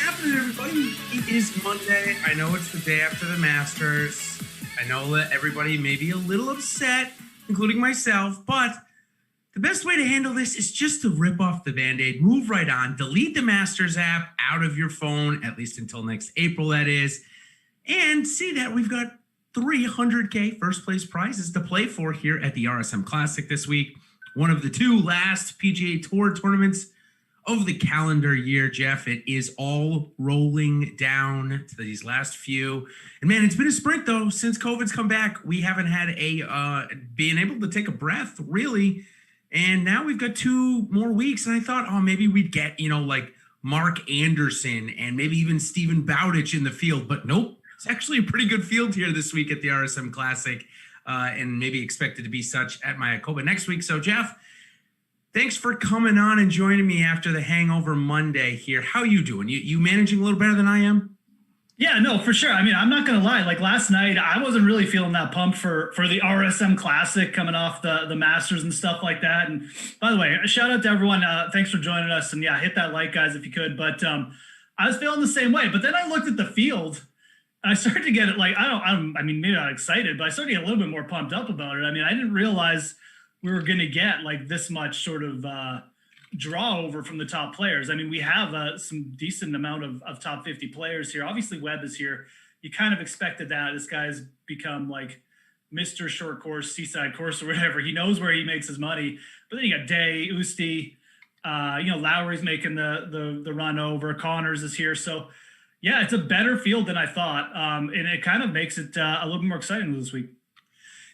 happening, everybody? It is Monday. I know it's the day after the Masters. I know that everybody may be a little upset, including myself, but the best way to handle this is just to rip off the Band-Aid, move right on, delete the Masters app out of your phone, at least until next April, that is, and see that we've got 300K first place prizes to play for here at the RSM Classic this week. One of the two last PGA Tour tournaments of the calendar year, Jeff. It is all rolling down to these last few. And man, it's been a sprint though. Since COVID's come back, we haven't had being able to take a breath really. And now we've got 2 more weeks. And I thought, maybe we'd get, like Mark Anderson and maybe even Stephen Bowditch in the field, but nope. It's actually a pretty good field here this week at the RSM Classic, and maybe expected to be such at Mayakoba next week. So, Jeff, thanks for coming on and joining me after the Hangover Monday here. How you doing? You managing a little better than I am? Yeah, no, for sure. I mean, I'm not going to lie. Like last night, I wasn't really feeling that pumped for the RSM Classic coming off the Masters and stuff like that. And by the way, a shout out to everyone. Thanks for joining us. And yeah, hit that like, guys, if you could. But I was feeling the same way. But then I looked at the field. I started to get it like, I mean, maybe not excited, but I started to get a little bit more pumped up about it. I mean, I didn't realize we were going to get like this much sort of draw over from the top players. I mean, we have some decent amount of top 50 players here. Obviously, Webb is here. You kind of expected that. This guy's become like Mr. Short Course, Seaside Course, or whatever. He knows where he makes his money. But then you got Day, Usti, Lowry's making the run over. Connors is here. So, yeah, it's a better field than I thought, and it kind of makes it a little bit more exciting this week.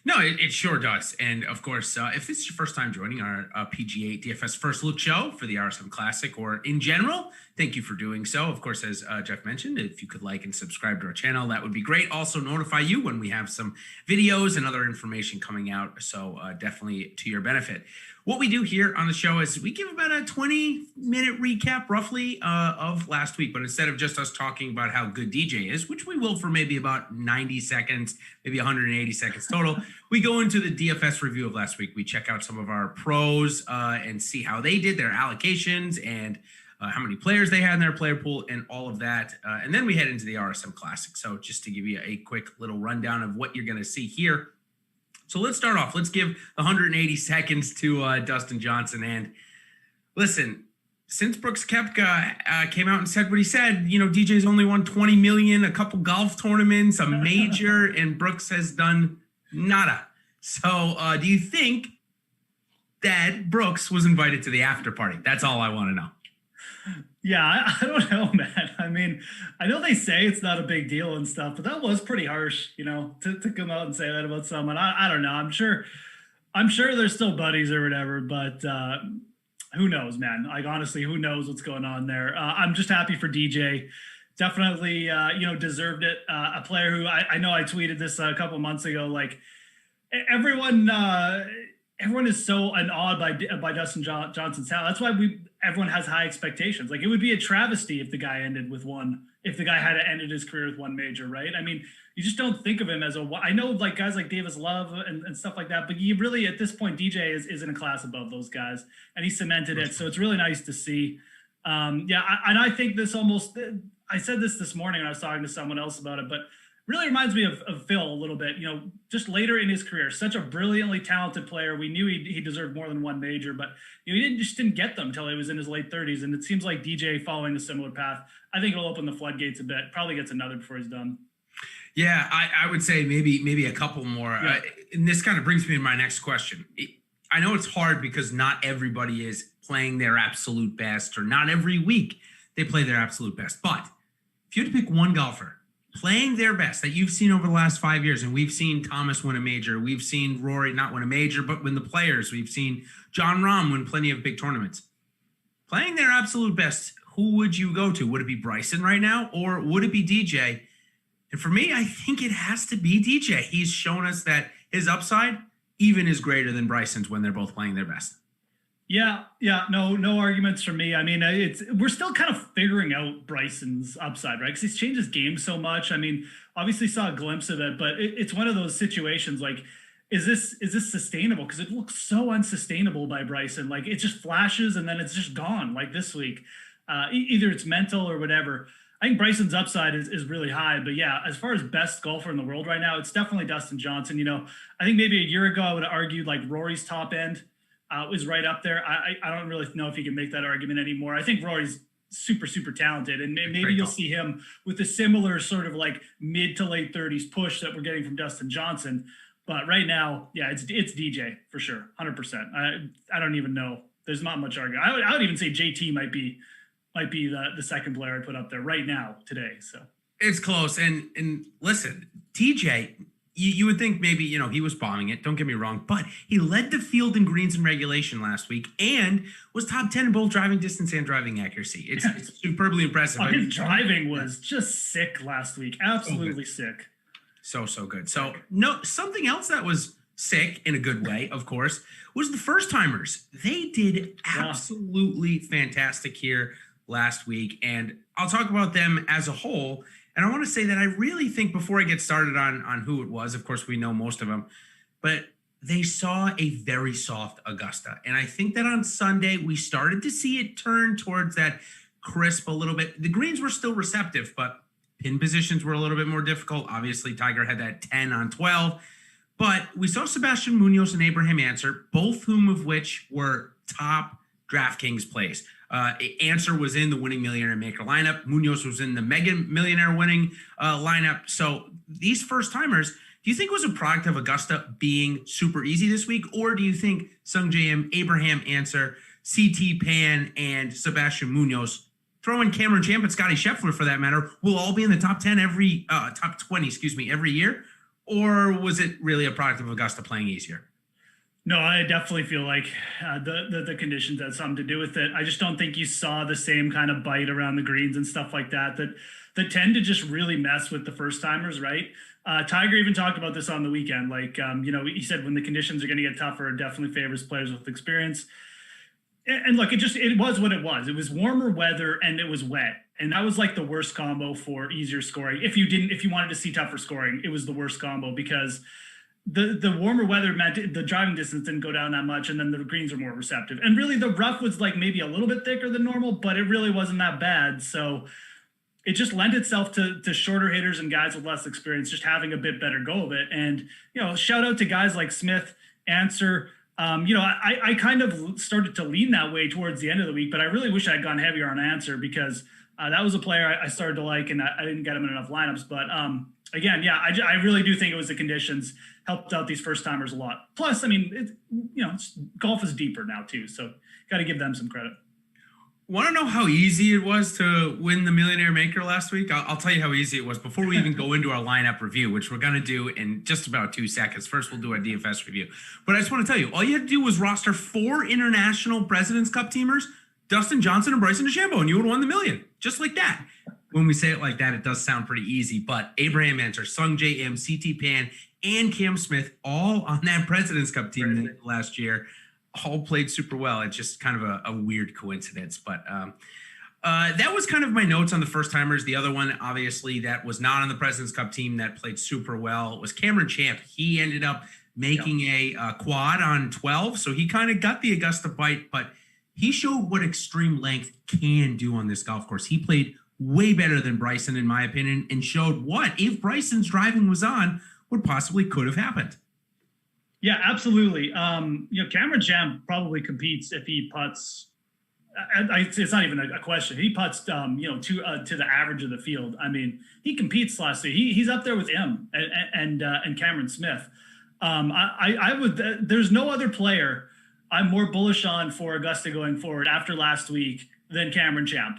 No, it sure does. And, of course, if this is your first time joining our PGA DFS First Look show for the RSM Classic or in general, thank you for doing so. Of course, as Jeff mentioned, if you could like and subscribe to our channel, that would be great. Also notify you when we have some videos and other information coming out, so definitely to your benefit. What we do here on the show is we give about a 20-minute recap roughly of last week, but instead of just us talking about how good DJ is, which we will for maybe about 90 seconds, maybe 180 seconds total, we go into the DFS review of last week. We check out some of our pros and see how they did their allocations and how many players they had in their player pool and all of that. And then we head into the RSM Classic. So just to give you a quick little rundown of what you're going to see here. So let's start off. Let's give 180 seconds to Dustin Johnson. And listen, since Brooks Koepka came out and said what he said, DJ's only won 20 million, a couple golf tournaments, a major, and Brooks has done nada. So do you think that Brooks was invited to the after party? That's all I want to know. Yeah, I don't know, man. I mean, I know they say it's not a big deal and stuff, but that was pretty harsh, to come out and say that about someone. I don't know. I'm sure they're still buddies or whatever, but who knows, man? Like, honestly, who knows what's going on there? I'm just happy for DJ. Definitely, deserved it. A player who I know I tweeted this a couple months ago, like everyone is so awed by Dustin Johnson's talent. That's why everyone has high expectations. Like, it would be a travesty if the guy if the guy had ended his career with one major, right? I mean, you just don't think of him as I know like guys like Davis Love and stuff like that, but you really, at this point, DJ is in a class above those guys, and he cemented it. So it's really nice to see. And I think this I said this morning when I was talking to someone else about it, but really reminds me of Phil a little bit, just later in his career, such a brilliantly talented player. We knew he deserved more than one major, but he didn't get them until he was in his late 30s. And it seems like DJ following a similar path. I think it'll open the floodgates a bit. Probably gets another before he's done. Yeah, I would say maybe a couple more. Yeah. And this kind of brings me to my next question. I know it's hard because not everybody is playing their absolute best, or not every week they play their absolute best. But if you had to pick one golfer playing their best that you've seen over the last 5 years, and we've seen Thomas win a major, we've seen Rory not win a major, but win the Players, we've seen Jon Rahm win plenty of big tournaments. Playing their absolute best, who would you go to? Would it be Bryson right now, or would it be DJ? And for me, I think it has to be DJ. He's shown us that his upside even is greater than Bryson's when they're both playing their best. Yeah, no arguments from me. I mean, we're still kind of figuring out Bryson's upside, right? Because he's changed his game so much. I mean, obviously saw a glimpse of it, but it's one of those situations like, is this sustainable? Because it looks so unsustainable by Bryson. Like, it just flashes and then it's just gone. Like this week, either it's mental or whatever. I think Bryson's upside is really high, but yeah, as far as best golfer in the world right now, it's definitely Dustin Johnson. I think maybe a year ago I would have argued like Rory's top end was right up there. I don't really know if you can make that argument anymore. I think Rory's super, super talented, and maybe you'll see him with a similar sort of like mid to late 30s push that we're getting from Dustin Johnson. But right now, yeah, it's DJ for sure, 100%. I don't even know. There's not much argument. I would even say JT might be the second player I put up there right now today. So it's close. And listen, TJ, you would think maybe, he was bombing it. Don't get me wrong, but he led the field in greens in regulation last week and was top 10 in both driving distance and driving accuracy. It's superbly impressive. His driving was just sick last week. Absolutely sick. So good. So something else that was sick in a good way, of course, was the first timers. They did absolutely fantastic here last week, and I'll talk about them as a whole. And I want to say that I really think, before I get started on who it was, of course we know most of them, but they saw a very soft Augusta. And I think that on Sunday we started to see it turn towards that crisp a little bit. The greens were still receptive, but pin positions were a little bit more difficult. Obviously, Tiger had that 10 on 12. But we saw Sebastian Munoz and Abraham Answer, both of which were top DraftKings plays. Answer was in the winning millionaire maker lineup. Munoz was in the mega millionaire winning lineup. So these first timers, do you think it was a product of Augusta being super easy this week? Or do you think Sungjae Im, Abraham Answer, CT Pan, and Sebastian Munoz, throw in Cameron Champ and Scotty Scheffler for that matter, will all be in the top 10 top 20, every year? Or was it really a product of Augusta playing easier? No, I definitely feel like the conditions had something to do with it. I just don't think you saw the same kind of bite around the greens and stuff like that tend to just really mess with the first timers, right? Tiger even talked about this on the weekend. Like, he said when the conditions are going to get tougher, it definitely favors players with experience. And look, it was what it was. It was warmer weather and it was wet. And that was like the worst combo for easier scoring. If you wanted to see tougher scoring, it was the worst combo, because the warmer weather meant the driving distance didn't go down that much, and then the greens were more receptive. And really the rough was like maybe a little bit thicker than normal, but it really wasn't that bad. So it just lent itself to shorter hitters and guys with less experience just having a bit better go of it. And, shout out to guys like Smith, Answer. I kind of started to lean that way towards the end of the week, but I really wish I had gone heavier on Answer, because that was a player I started to like, and I didn't get him in enough lineups. But again, yeah, I really do think it was the conditions helped out these first timers a lot. Plus, I mean, golf is deeper now too, so got to give them some credit. Want to know how easy it was to win the Millionaire Maker last week? I'll tell you how easy it was before we even go into our lineup review, which we're going to do in just about 2 seconds. First, we'll do our DFS review. But I just want to tell you, all you had to do was roster 4 international President's Cup teamers, Dustin Johnson and Bryson DeChambeau, and you would have won the million. Just like that. When we say it like that, it does sound pretty easy. But Abraham Answer, Sungjae Im, CT Pan, and Cam Smith, all on that President's Cup team last year, all played super well. It's just kind of a weird coincidence. But that was kind of my notes on the first timers. The other one, obviously, that was not on the President's Cup team that played super well was Cameron Champ. He ended up making a quad on 12. So he kind of got the Augusta bite, but he showed what extreme length can do on this golf course. He played way better than Bryson, in my opinion, and showed what, if Bryson's driving was on, what possibly could have happened. Yeah, absolutely. Cameron Champ probably competes if he putts. It's not even a question. He putts, to the average of the field. I mean, he competes last year. He's up there with him and Cameron Smith. I would. There's no other player I'm more bullish on for Augusta going forward after last week than Cameron Champ.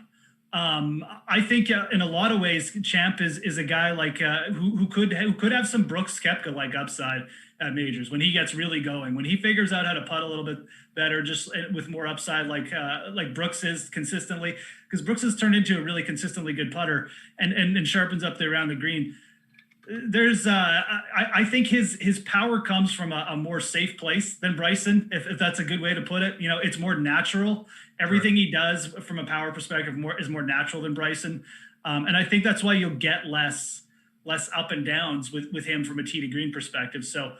I think in a lot of ways, Champ is a guy like who could have some Brooks Koepka-like upside at majors when he gets really going, when he figures out how to putt a little bit better, just with more upside, like Brooks is consistently, because Brooks has turned into a really consistently good putter and sharpens up there around the green. There's I think his power comes from a more safe place than Bryson, if that's a good way to put it. It's more natural. Everything he does from a power perspective is more natural than Bryson. And I think that's why you'll get less up and downs with him from a tee to green perspective. So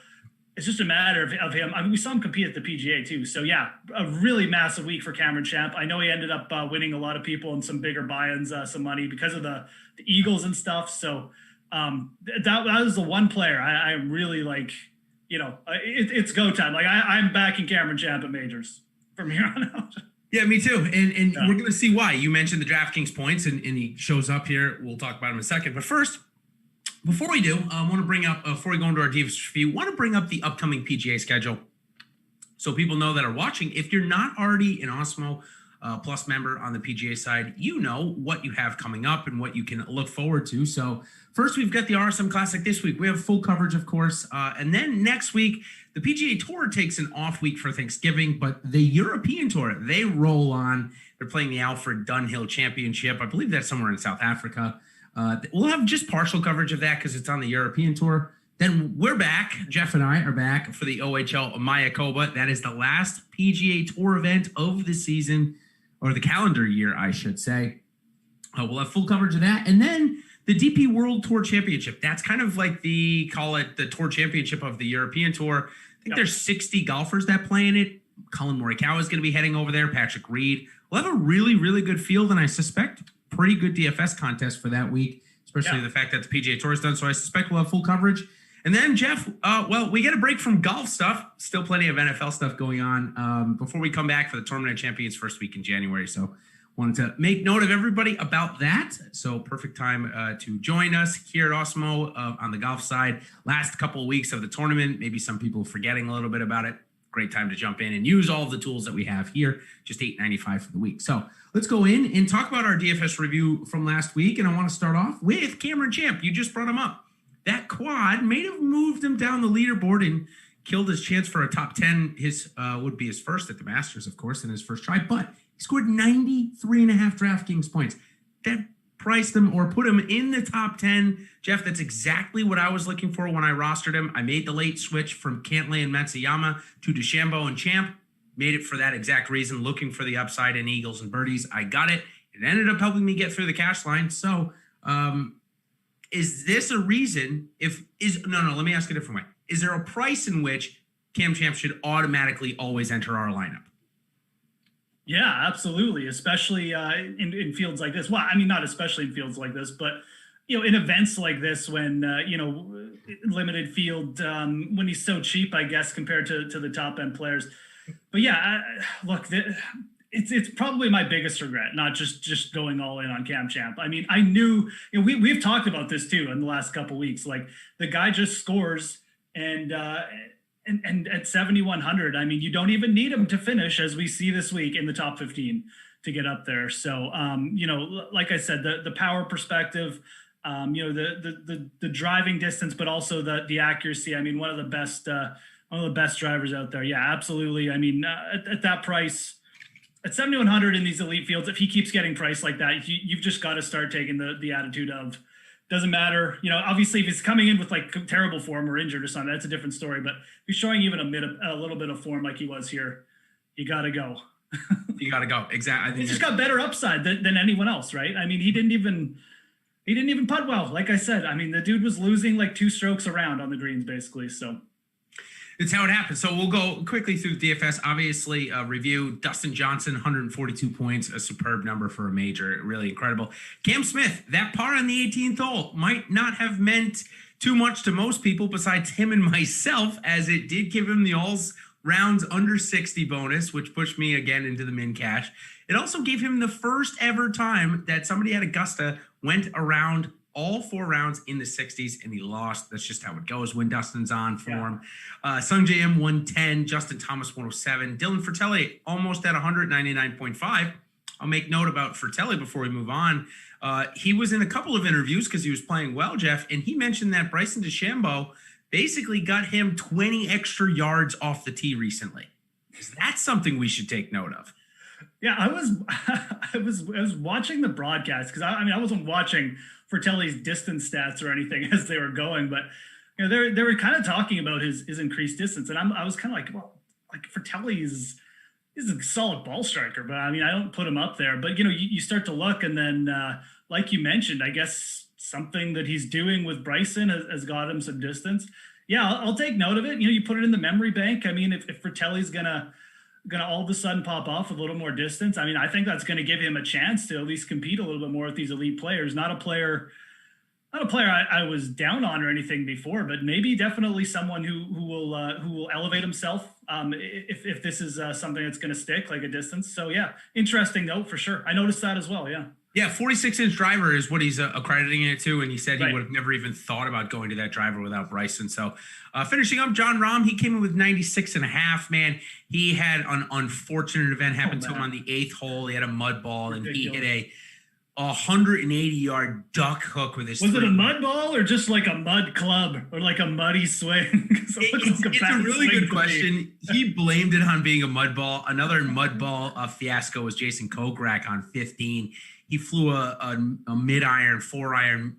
it's just a matter of him. I mean, we saw him compete at the PGA too. So yeah, a really massive week for Cameron Champ. I know he ended up winning a lot of people and some bigger buy-ins, some money because of the Eagles and stuff. So that was the one player I really like, it's go time. Like I'm backing Cameron Champ at majors from here on out. Yeah, me too. And we're going to see why. You mentioned the DraftKings points, and he shows up here. We'll talk about him in a second. But first, before we do, I want to bring up, before we go into our DFS review, want to bring up the upcoming PGA schedule so people know that are watching. If you're not already an Awesemo Plus member on the PGA side, you know what you have coming up and what you can look forward to. So first, we've got the RSM Classic this week. We have full coverage, of course. And then next week, the PGA Tour takes an off week for Thanksgiving, but the European Tour, they roll on. They're playing the Alfred Dunhill Championship. I believe that's somewhere in South Africa. We'll have just partial coverage of that because it's on the European Tour. Then we're back. Jeff and I are back for the OHL Mayakoba. That is the last PGA Tour event of the season, or the calendar year, I should say. We'll have full coverage of that. And then the DP World Tour Championship. That's kind of like call it the Tour Championship of the European Tour. I think there's 60 golfers that play in it. Colin Morikawa is going to be heading over there. Patrick Reed. We'll have a really, really good field, and I suspect pretty good DFS contest for that week, especially the fact that the PGA Tour is done. So I suspect we'll have full coverage. And then, Jeff, we get a break from golf stuff. Still plenty of NFL stuff going on before we come back for the Tournament of Champions first week in January. So wanted to make note of everybody about that. So perfect time to join us here at Awesemo on the golf side. Last couple of weeks of the tournament, maybe some people forgetting a little bit about it. Great time to jump in and use all of the tools that we have here. Just $8.95 for the week. So let's go in and talk about our DFS review from last week. And I want to start off with Cameron Champ. You just brought him up. That quad may have moved him down the leaderboard and killed his chance for a top 10. His would be his first at the Masters, of course, in his first try. But he scored 93.5 DraftKings points. That priced him or put him in the top 10. Jeff, that's exactly what I was looking for when I rostered him. I made the late switch from Cantlay and Matsuyama to DeChambeau and Champ. Made it for that exact reason, looking for the upside in eagles and birdies. I got it. It ended up helping me get through the cash line. So, is this a reason let me ask it a different way. Is there a price in which Cam Champ should automatically always enter our lineup? Yeah, absolutely. Especially in fields like this. Well, I mean, not especially in fields like this, but, in events like this when, limited field, when he's so cheap, I guess, compared to the top end players. But yeah, look, it's probably my biggest regret, not just going all in on Cam Champ. I mean, I knew, we've talked about this too in the last couple of weeks. Like the guy just scores and at 7,100, I mean, you don't even need him to finish, as we see this week, in the top 15 to get up there. So, like I said, the power perspective, the driving distance, but also the accuracy. I mean, one of the best drivers out there. Yeah, absolutely. I mean, at that price, at 7,100 in these elite fields, if he keeps getting priced like that, you've just got to start taking the attitude of, doesn't matter. Obviously, if he's coming in with like terrible form or injured or something, that's a different story. But if he's showing even a little bit of form like he was here, you got to go. You got to go. Exactly. He's just got better upside than anyone else, right? I mean, he didn't even putt well. Like I said, I mean, the dude was losing like 2 strokes around on the greens, basically. So it's how it happens. So we'll go quickly through the DFS. Obviously, review Dustin Johnson, 142 points, a superb number for a major. Really incredible. Cam Smith, that par on the 18th hole might not have meant too much to most people besides him and myself, as it did give him the alls rounds under 60 bonus, which pushed me again into the min cash. It also gave him the first ever time that somebody at Augusta went around all 4 rounds in the 60s, and he lost. That's just how it goes when Dustin's on form. Sung J M 110, Justin Thomas 107, Dylan Fratelli almost at 199.5. I'll make note about Fratelli before we move on. He was in a couple of interviews because he was playing well, Jeff, and he mentioned that Bryson DeChambeau basically got him 20 extra yards off the tee recently. Is that something we should take note of? Yeah, I was watching the broadcast because I wasn't watching Fratelli's distance stats or anything as they were going, but they were kind of talking about his increased distance, and I was kind of like, well, like Fratelli is a solid ball striker, but I mean, I don't put him up there. But you start to look, and then like you mentioned, I guess something that he's doing with Bryson has got him some distance. Yeah, I'll take note of it. You put it in the memory bank. I mean, if Fratelli's gonna all of a sudden pop off with a little more distance, I mean, I think that's gonna give him a chance to at least compete a little bit more with these elite players. Not a player I was down on or anything before, but maybe definitely someone who will elevate himself if this is something that's going to stick like a distance. So yeah, interesting note for sure. I noticed that as well. Yeah. Yeah, 46-inch driver is what he's accrediting it to, and he said he Right. would have never even thought about going to that driver without Bryson. So finishing up, John Rahm, he came in with 96.5, man. He had an unfortunate event happen to him on the 8th hole. He had a mud ball, and he hit a 180-yard duck hook with his. Was it a mud ball or just like a mud club or like a muddy swing? It's a really good question. He blamed it on being a mud ball. Another mud ball fiasco was Jason Kokrak on 15. He flew a mid-iron, 4-iron,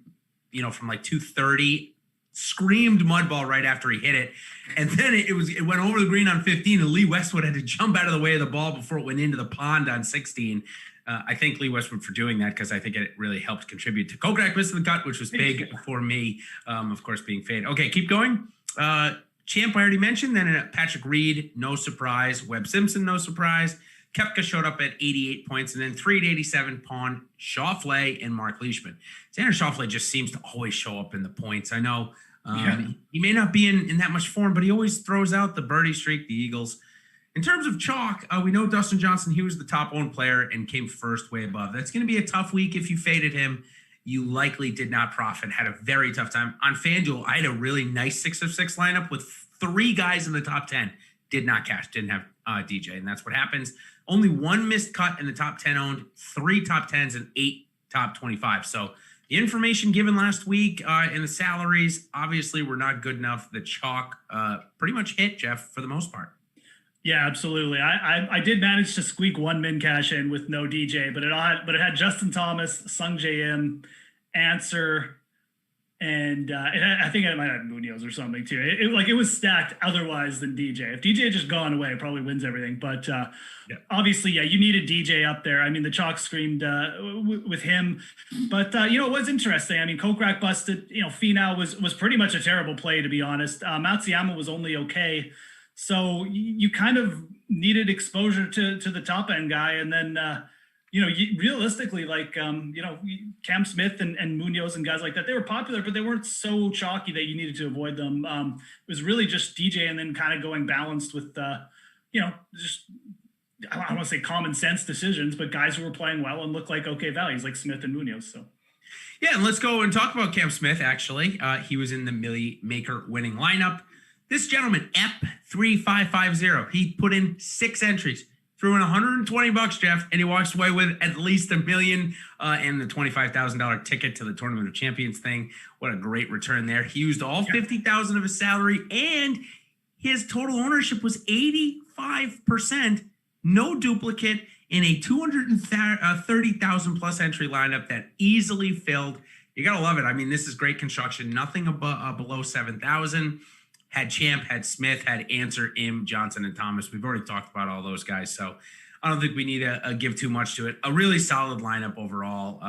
from like 230, screamed mud ball right after he hit it. And then it went over the green on 15, and Lee Westwood had to jump out of the way of the ball before it went into the pond on 16. I thank Lee Westwood for doing that because I think it really helped contribute to Kokrak missing the cut, which was big for me, of course, being fade. Okay, keep going. Champ, I already mentioned. Then Patrick Reed, no surprise. Webb Simpson, no surprise. Koepka showed up at 88 points, and then 3 at 87, Pawn, Schauffele, and Mark Leishman. Xander Schauffele just seems to always show up in the points. I know he may not be in that much form, but he always throws out the birdie streak, the Eagles. In terms of chalk, we know Dustin Johnson, he was the top owned player and came first way above. That's going to be a tough week if you faded him. You likely did not profit, had a very tough time. On FanDuel, I had a really nice 6 of 6 lineup with 3 guys in the top 10. Did not cash, didn't have DJ, and that's what happens. Only 1 missed cut in the top 10 owned, 3 top 10s, and 8 top 25. So the information given last week and the salaries obviously were not good enough. The chalk pretty much hit, Jeff, for the most part. Yeah, absolutely. I did manage to squeak 1 min cash in with no DJ, but it had Justin Thomas, Sung J.M., Answer, and I think it might have Munoz or something too. It was stacked otherwise than DJ. If DJ had just gone away, it probably wins everything. But obviously, you needed DJ up there. I mean, the chalk screamed with him. But it was interesting. I mean, Kokrak busted. Finau was pretty much a terrible play, to be honest. Matsuyama was only okay. So you kind of needed exposure to the top end guy, and then realistically, like Cam Smith and Munoz and guys like that, they were popular, but they weren't so chalky that you needed to avoid them. It was really just DJ, and then kind of going balanced with just I don't want to say common sense decisions, but guys who were playing well and looked like okay values, like Smith and Munoz. So. Yeah, and let's go and talk about Cam Smith. Actually, he was in the Millie Maker winning lineup. This gentleman, Ep3550, he put in 6 entries, threw in $120, Jeff, and he walks away with at least $1 million and the $25,000 ticket to the Tournament of Champions thing. What a great return there. He used all $50,000 of his salary, and his total ownership was 85%, no duplicate, in a 230,000 plus entry lineup that easily filled. You got to love it. I mean, this is great construction. Nothing below 7,000. Had Champ, had Smith, had Answer, Im, Johnson, and Thomas. We've already talked about all those guys, so I don't think we need to give too much to it. A really solid lineup overall.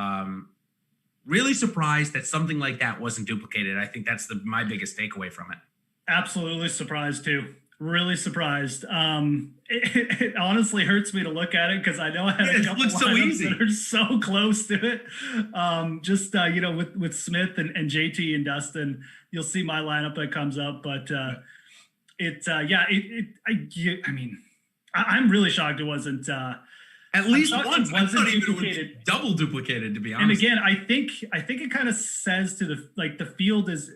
Really surprised that something like that wasn't duplicated. I think that's my biggest takeaway from it. Absolutely surprised too. Really surprised. It honestly hurts me to look at it because I know I had a couple lineups that are so close to it. With Smith and JT and Dustin, you'll see my lineup that comes up. But I'm really shocked it wasn't. At least once, I thought even it was double duplicated, to be honest. And again, I think it kind of says to the field is.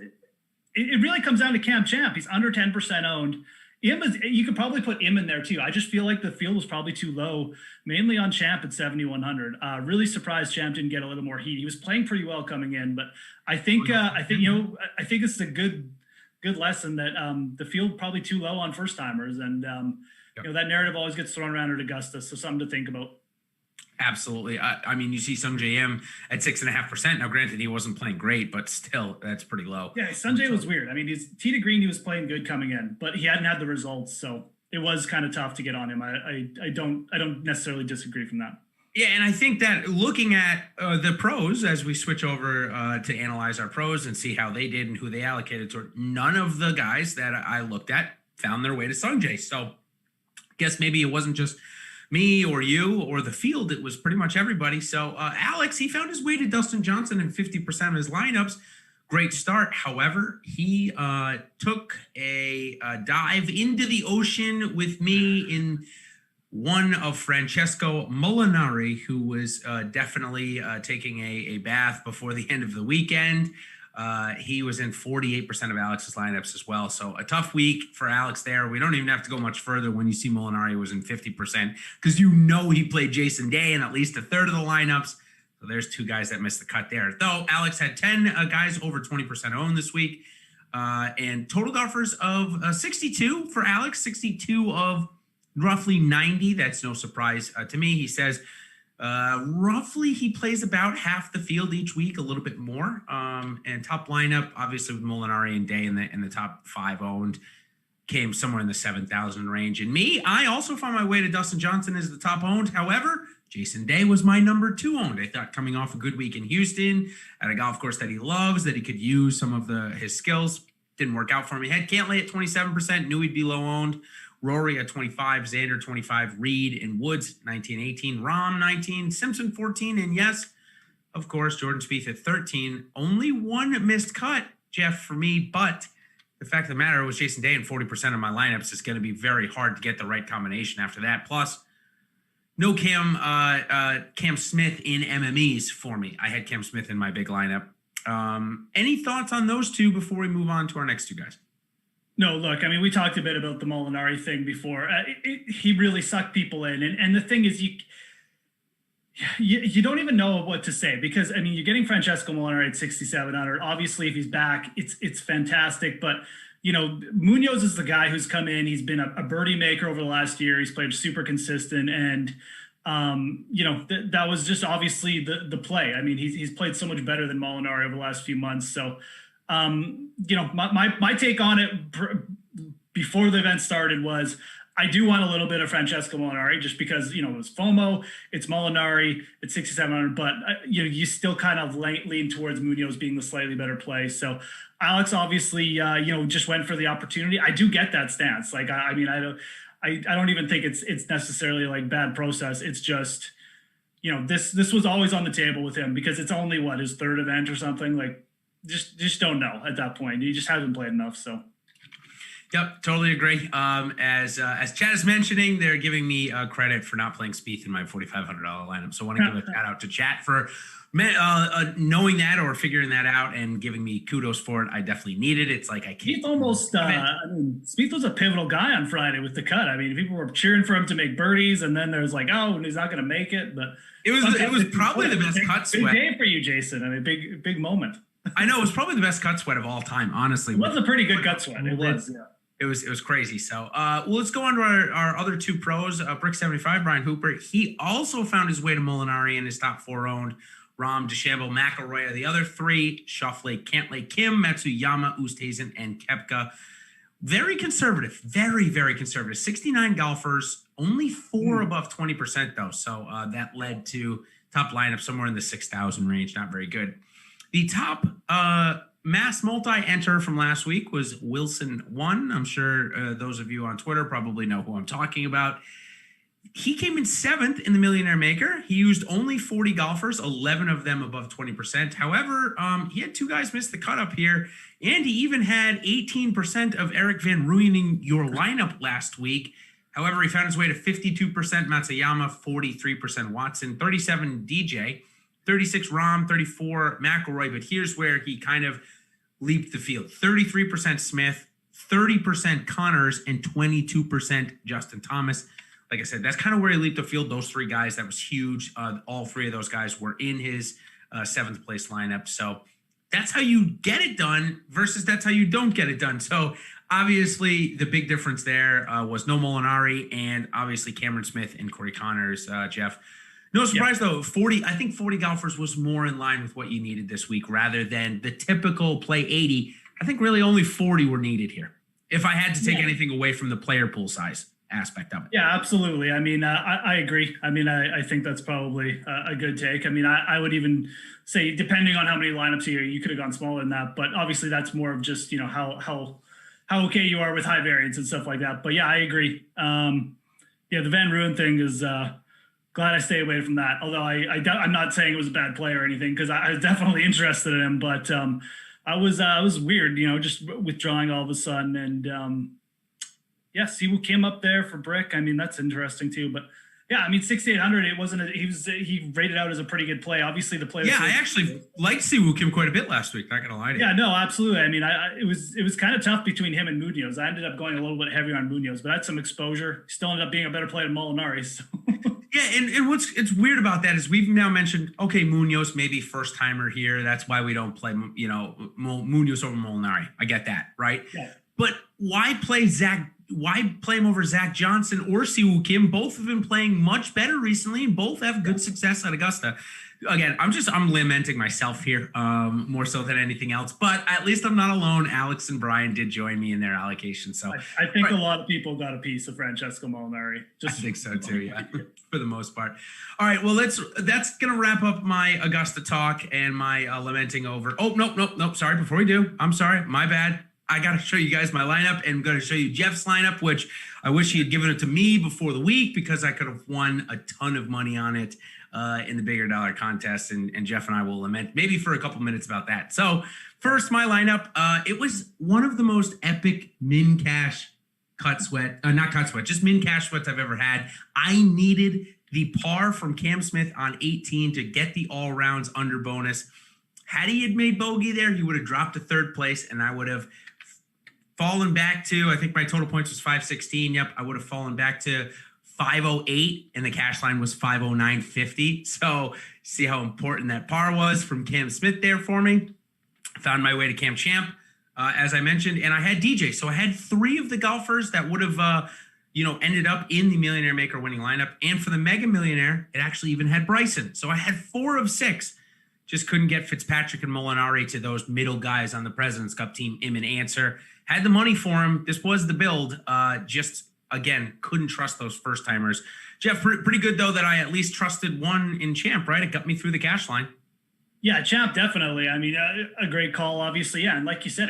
It really comes down to Cam Champ. He's under 10% owned. You could probably put Im in there too. I just feel like the field was probably too low, mainly on Champ at 7,100. Really surprised Champ didn't get a little more heat. He was playing pretty well coming in, but I think it's a good lesson that the field probably too low on first timers, and that narrative always gets thrown around at Augusta, so something to think about. Absolutely. I mean, you see Sung J.M. at 6.5%. Now, granted, he wasn't playing great, but still, that's pretty low. Yeah, Sanjay was weird. I mean, he's tee to green. He was playing good coming in, but he hadn't had the results, so it was kind of tough to get on him. I don't necessarily disagree from that. Yeah, and I think that looking at the pros as we switch over to analyze our pros and see how they did and who they allocated toward, none of the guys that I looked at found their way to Sungjae. So I guess maybe it wasn't just me or you or the field. It was pretty much everybody. So Alex, he found his way to Dustin Johnson in 50% of his lineups. Great start. However, he took a dive into the ocean with me in one of Francesco Molinari, who was definitely taking a bath before the end of the weekend. He was in 48% of Alex's lineups as well. So a tough week for Alex there. We don't even have to go much further when you see Molinari was in 50%, because he played Jason Day in at least a third of the lineups. So there's two guys that missed the cut there. Though Alex had 10 guys over 20% owned this week, and total golfers of 62 for Alex, 62 of roughly 90. That's no surprise to me. He says roughly he plays about half the field each week, a little bit more. And top lineup, obviously with Molinari and Day in the top 5 owned, came somewhere in the 7,000 range. And me, I also found my way to Dustin Johnson as the top owned. However, Jason Day was my number 2 owned. I thought coming off a good week in Houston at a golf course that he loves, that he could use some of his skills. Didn't work out for him. He had Cantlay at 27%, knew he'd be low owned. Rory at 25, Xander 25, Reed and Woods 19, 18, Rahm 19, Simpson 14, and yes, of course, Jordan Spieth at 13. Only one missed cut, Jeff, for me, but the fact of the matter was Jason Day in 40% of my lineups is going to be very hard to get the right combination after that. Plus, no Cam Smith in MMEs for me. I had Cam Smith in my big lineup. Any thoughts on those two before we move on to our next two guys? No, look, I mean, we talked a bit about the Molinari thing before. He really sucked people in. And the thing is, you don't even know what to say, because, I mean, you're getting Francesco Molinari at 6,700. Obviously, if he's back, it's fantastic. But, Munoz is the guy who's come in. He's been a birdie maker over the last year. He's played super consistent. And, that was just obviously the play. I mean, he's played so much better than Molinari over the last few months. So, my take on it before the event started was I do want a little bit of Francesco Molinari, just because, it was FOMO, it's Molinari, it's 6,700, but you still kind of lean towards Munoz being the slightly better play. So Alex obviously, just went for the opportunity. I do get that stance. Like, I don't even think it's necessarily like bad process. It's just, this was always on the table with him, because it's only his third event or something. Like, just don't know at that point. He just hasn't played enough. So, yep, totally agree. As Chad is mentioning, they're giving me credit for not playing Spieth in my $4,500 lineup. So I want to give a shout out to Chat for knowing that or figuring that out and giving me kudos for it. I definitely needed it. It's like I can't. Spieth almost. Spieth was a pivotal guy on Friday with the cut. I mean, people were cheering for him to make birdies, and then there's like, oh, he's not going to make it. But it was probably the best cut sweat. Big day for you, Jason. I mean, big moment. I know, it was probably the best cut sweat of all time, honestly. It was a pretty good cut sweat. It was, yeah. It was crazy. So, let's go on to our other two pros. Brick 75, Brian Hooper. He also found his way to Molinari in his top 4 owned. Rahm, DeChambeau, McIlroy. The other 3, Schauffele, Cantlay, Kim, Matsuyama, Oosthuizen, and Koepka. Very conservative. Very, very conservative. 69 golfers, only 4 above 20% though. So that led to top lineup somewhere in the 6,000 range. Not very good. The top mass multi-enter from last week was Wilson 1. I'm sure those of you on Twitter probably know who I'm talking about. He came in 7th in the Millionaire Maker. He used only 40 golfers, 11 of them above 20%. However, he had 2 guys miss the cut up here, and he even had 18% of Eric Van ruining your lineup last week. However, he found his way to 52% Matsuyama, 43% Watson, 37 DJ, 36 Rahm, 34 McIlroy, but here's where he kind of leaped the field. 33% Smith, 30% Connors, and 22% Justin Thomas. Like I said, that's kind of where he leaped the field. Those 3 guys, that was huge. All 3 of those guys were in his 7th place lineup. So that's how you get it done versus that's how you don't get it done. So obviously the big difference there was no Molinari and obviously Cameron Smith and Corey Connors, Jeff. No surprise, though, I think 40 golfers was more in line with what you needed this week rather than the typical play 80. I think really only 40 were needed here, if I had to take anything away from the player pool size. aspect of it. Yeah, absolutely. I mean, I agree. I mean, I think that's probably a good take. I mean, I would even say, depending on how many lineups you could have gone smaller than that. But obviously, that's more of just, how okay you are with high variance and stuff like that. But yeah, I agree. Yeah, the Van Ruin thing is glad I stay away from that. Although I'm not saying it was a bad play or anything, because I was definitely interested in him. But I was weird, just withdrawing all of a sudden. And yeah, Siwoo Kim up there for Brick. I mean, that's interesting too. But yeah, I mean, 6,800. It wasn't. He rated out as a pretty good play. Obviously, the play. Yeah, I actually liked Siwoo Kim quite a bit last week. Not gonna lie to you. Yeah, no, absolutely. I mean, it was kind of tough between him and Munoz. I ended up going a little bit heavier on Munoz, but I had some exposure. Still ended up being a better play than Molinari. So. Yeah, and it's weird about that is we've now mentioned, okay, Munoz maybe first timer here. That's why we don't play Munoz over Molinari. I get that, right? Yeah. But why play Zach? Why play him over Zach Johnson or Siwoo Kim? Both have been playing much better recently, and both have good success at Augusta. Again, I'm lamenting myself here more so than anything else, but at least I'm not alone. Alex and Brian did join me in their allocation. So I think a lot of people got a piece of Francesco Molinari. I think so too, yeah, for the most part. All right, well, that's going to wrap up my Augusta talk and my lamenting over. Oh, nope. Sorry, before we do, I'm sorry, my bad. I got to show you guys my lineup, and I'm going to show you Jeff's lineup, which I wish he had given it to me before the week because I could have won a ton of money on it in the bigger dollar contest. And Jeff and I will lament maybe for a couple minutes about that. So first, my lineup, it was one of the most epic min cash just min cash sweats I've ever had. I needed the par from Cam Smith on 18 to get the all rounds under bonus. Had he had made bogey there, he would have dropped to third place, and I would have fallen back to, I think my total points was 516. Yep, I would have fallen back to 508, and the cash line was 509.50. So see how important that par was from Cam Smith there for me. Found my way to Cam Champ, as I mentioned, and I had DJ. So I had three of the golfers that would have, ended up in the Millionaire Maker winning lineup. And for the Mega Millionaire, it actually even had Bryson. So I had 4 of 6. Just couldn't get Fitzpatrick and Molinari to those middle guys on the President's Cup team, Im and Answer. Had the money for him. This was the build. Just, again, couldn't trust those first-timers. Jeff, pretty good, though, that I at least trusted one in Champ, right? It got me through the cash line. Yeah, Champ, definitely. I mean, a great call, obviously. Yeah, and like you said,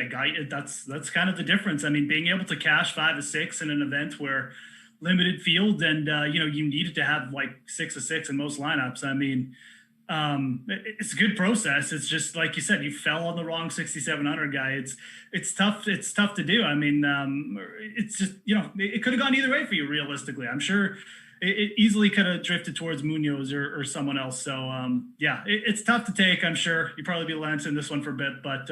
that's kind of the difference. I mean, being able to cash 5 of 6 in an event where limited field and, you needed to have like 6 of 6 in most lineups. I mean, it's a good process. It's just like you said, you fell on the wrong 6,700 guy. It's tough. It's tough to do. I mean, it's just, it could have gone either way for you realistically. I'm sure it easily could have drifted towards Munoz or someone else. So it's tough to take. I'm sure you'd probably be lancing this one for a bit, but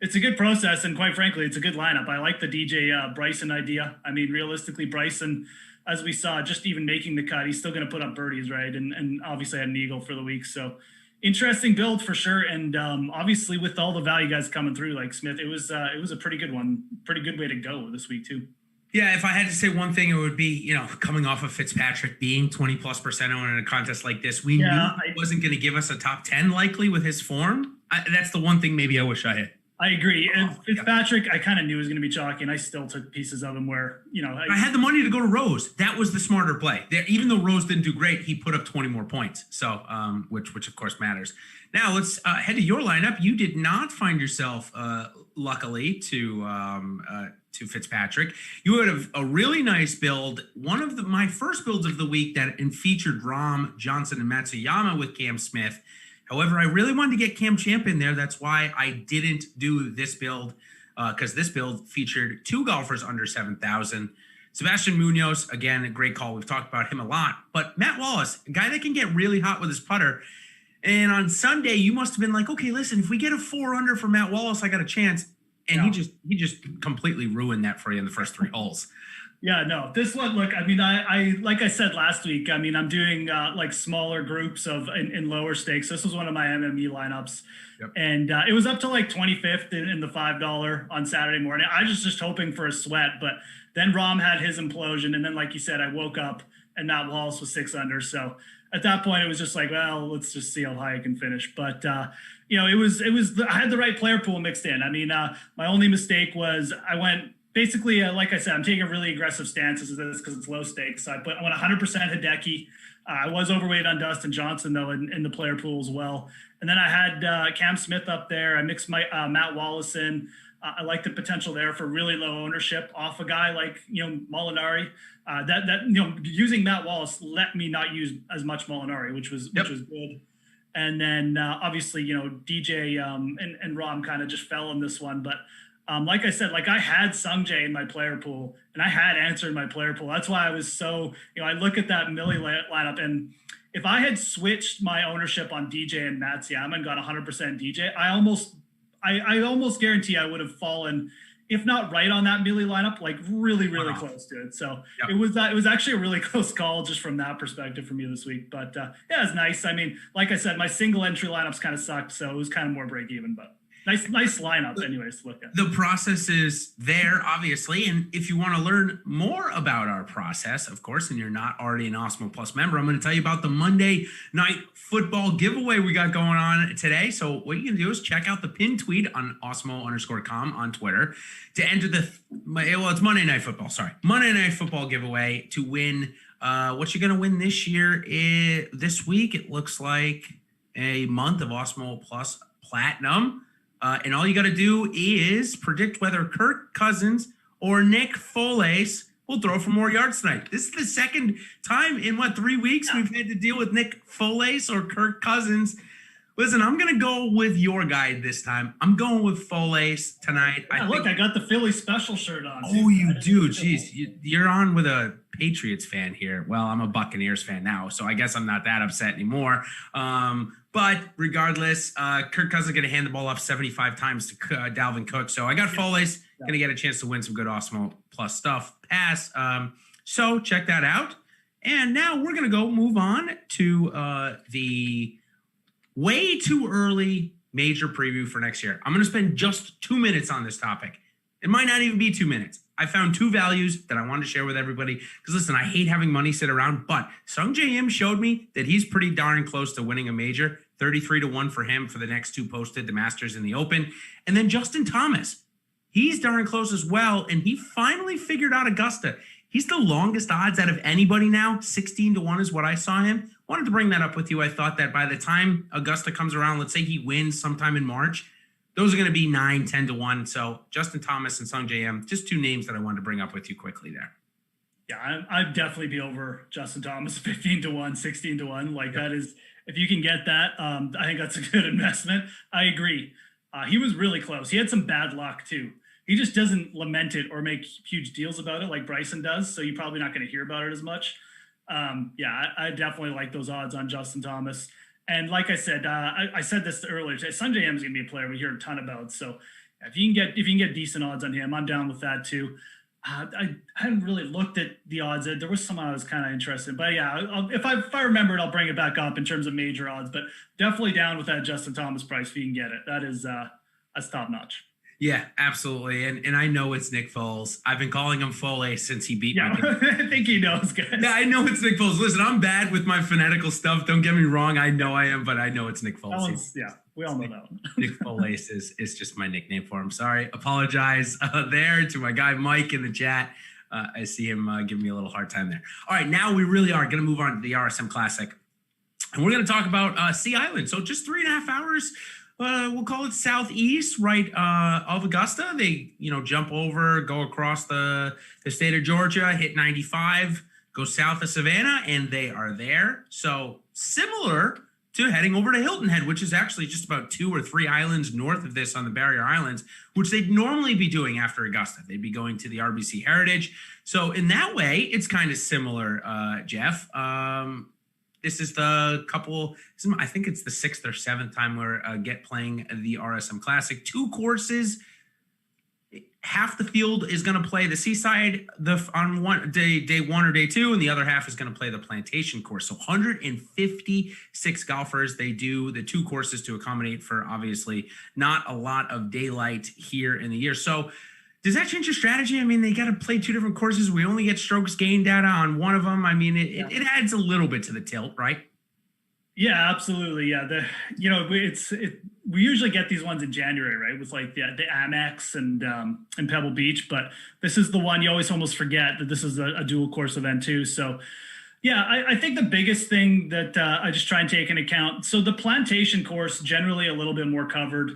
it's a good process. And quite frankly, it's a good lineup. I like the DJ Bryson idea. I mean, realistically, Bryson, as we saw, just even making the cut, he's still going to put up birdies, right? And obviously had an eagle for the week. So interesting build for sure. And obviously with all the value guys coming through like Smith, it was a pretty good one, pretty good way to go this week too. Yeah, if I had to say one thing, it would be, coming off of Fitzpatrick being 20+% owner in a contest like this, we knew he wasn't going to give us a top 10 likely with his form. That's the one thing maybe I wish I had. I agree. And Fitzpatrick, I kind of knew he was going to be chalky, and I still took pieces of him where, I had the money to go to Rose. That was the smarter play. Even though Rose didn't do great, he put up 20 more points. So, which of course matters. Now let's head to your lineup. You did not find yourself, luckily, to Fitzpatrick. You had a really nice build. One of my first builds of the week that featured Rom, Johnson, and Matsuyama with Cam Smith. However, I really wanted to get Cam Champ in there. That's why I didn't do this build, because this build featured 2 golfers under 7,000. Sebastian Munoz, again, a great call. We've talked about him a lot. But Matt Wallace, a guy that can get really hot with his putter. And on Sunday, you must have been like, okay, listen, if we get a 4 under for Matt Wallace, I got a chance. And he just completely ruined that for you in the first 3 holes. Yeah, no, this one, look, I mean, I like I said last week, I mean, I'm doing like smaller groups in lower stakes. This was one of my MME lineups. Yep. And it was up to like 25th in the $5 on Saturday morning. I was just hoping for a sweat, but then Rom had his implosion. And then, like you said, I woke up and Matt Wallace was 6 under. So at that point, it was just like, well, let's just see how high I can finish. But, it was I had the right player pool mixed in. I mean, my only mistake was I went basically, like I said, I'm taking a really aggressive stance as this because it's low stakes. So I went 100% Hideki. I was overweight on Dustin Johnson, though, in the player pool as well. And then I had Cam Smith up there. I mixed my Matt Wallace in. I like the potential there for really low ownership off a guy like, Molinari. Using Matt Wallace let me not use as much Molinari, which was good. And then obviously, DJ and Rom kind of just fell in this one. But like I said, I had Sungjae in my player pool and I had Answer in my player pool. That's why I was so, I look at that Millie lineup, and if I had switched my ownership on DJ and Matsuyama and got 100% DJ, I almost guarantee I would have fallen, if not right on that Millie lineup, really, really close to it. So it was actually a really close call just from that perspective for me this week. But yeah, it's nice. I mean, like I said, my single entry lineups kind of sucked, so it was kind of more break even, but nice lineup anyways to look at. The process is there, obviously. And if you want to learn more about our process, of course, and you're not already an Awesemo Plus member, I'm going to tell you about the Monday Night Football giveaway we got going on today. So what you can do is check out the pinned tweet on Awesemo_com on Twitter to enter it's Monday Night Football. Sorry. Monday Night Football giveaway to win. What you're going to win this year this week, it looks like a month of Awesemo Plus Platinum. And all you got to do is predict whether Kirk Cousins or Nick Foles will throw for more yards tonight. This is the second time in 3 weeks we've had to deal with Nick Foles or Kirk Cousins. Listen, I'm going to go with your guy this time. I'm going with Foles tonight. Yeah, I got the Philly special shirt on. Oh, you do? Jeez, you're on with a Patriots fan here. Well, I'm a Buccaneers fan now, so I guess I'm not that upset anymore. But regardless, Kirk Cousins is going to hand the ball off 75 times to Dalvin Cook. So I got Foles going to get a chance to win some good Awesemo Plus stuff. So check that out. And now we're going to move on to the way too early major preview for next year. I'm going to spend just 2 minutes on this topic. It might not even be 2 minutes. I found two values that I wanted to share with everybody. Because listen, I hate having money sit around, but Sungjae Im showed me that he's pretty darn close to winning a major. 33-1 for him for the next two posted, the Masters and the Open. And then Justin Thomas, he's darn close as well. And he finally figured out Augusta. He's the longest odds out of anybody now. 16-1 is what I saw him. Wanted to bring that up with you. I thought that by the time Augusta comes around, let's say he wins sometime in March, those are going to be 9-10-1. So Justin Thomas and Sungjae Im, just two names that I wanted to bring up with you quickly there. Yeah, I'd definitely be over Justin Thomas, 15-1, 16-1. That is, if you can get that, I think that's a good investment. I agree. He was really close. He had some bad luck too. He just doesn't lament it or make huge deals about it like Bryson does. So you're probably not going to hear about it as much. I definitely like those odds on Justin Thomas. And like I said, I said this earlier today, Sungjae Im is going to be a player we hear a ton about. So if you can get decent odds on him, I'm down with that too. I hadn't really looked at the odds. There was some I was kind of interested in. But yeah, if I remember it, I'll bring it back up in terms of major odds. But definitely down with that Justin Thomas price if you can get it. That's top notch. Yeah, absolutely. And I know it's Nick Foles. I've been calling him Foles since he beat me. I think he knows, guys. Yeah, I know it's Nick Foles. Listen, I'm bad with my phonetical stuff. Don't get me wrong. I know I am, but I know it's Nick Foles. We all know that one. Nick Foles is just my nickname for him. Sorry. Apologize there to my guy Mike in the chat. I see him giving me a little hard time there. All right, now we really are going to move on to the RSM Classic. And we're going to talk about Sea Island. So just 3.5 hours. We'll call it southeast, right, of Augusta. They, jump over, go across the state of Georgia, hit 95, go south of Savannah, and they are there. So similar to heading over to Hilton Head, which is actually just about 2 or 3 islands north of this on the Barrier Islands, which they'd normally be doing after Augusta. They'd be going to the RBC Heritage. So in that way, it's kind of similar, Jeff. This is I think it's the 6th or 7th time we're playing the RSM Classic. 2 courses. Half the field is going to play the Seaside on day 1 or day 2, and the other half is going to play the Plantation course. So 156 golfers. They do the 2 courses to accommodate for obviously not a lot of daylight here in the year. So does that change your strategy? I mean, they got to play 2 different courses. We only get strokes gain data on one of them. I mean, it adds a little bit to the tilt, right? Yeah, absolutely. Yeah, we usually get these ones in January, right? With like the Amex and Pebble Beach, but this is the one you always almost forget that this is a dual course event too. So yeah, I think the biggest thing that I just try and take into account. So the Plantation course generally a little bit more covered,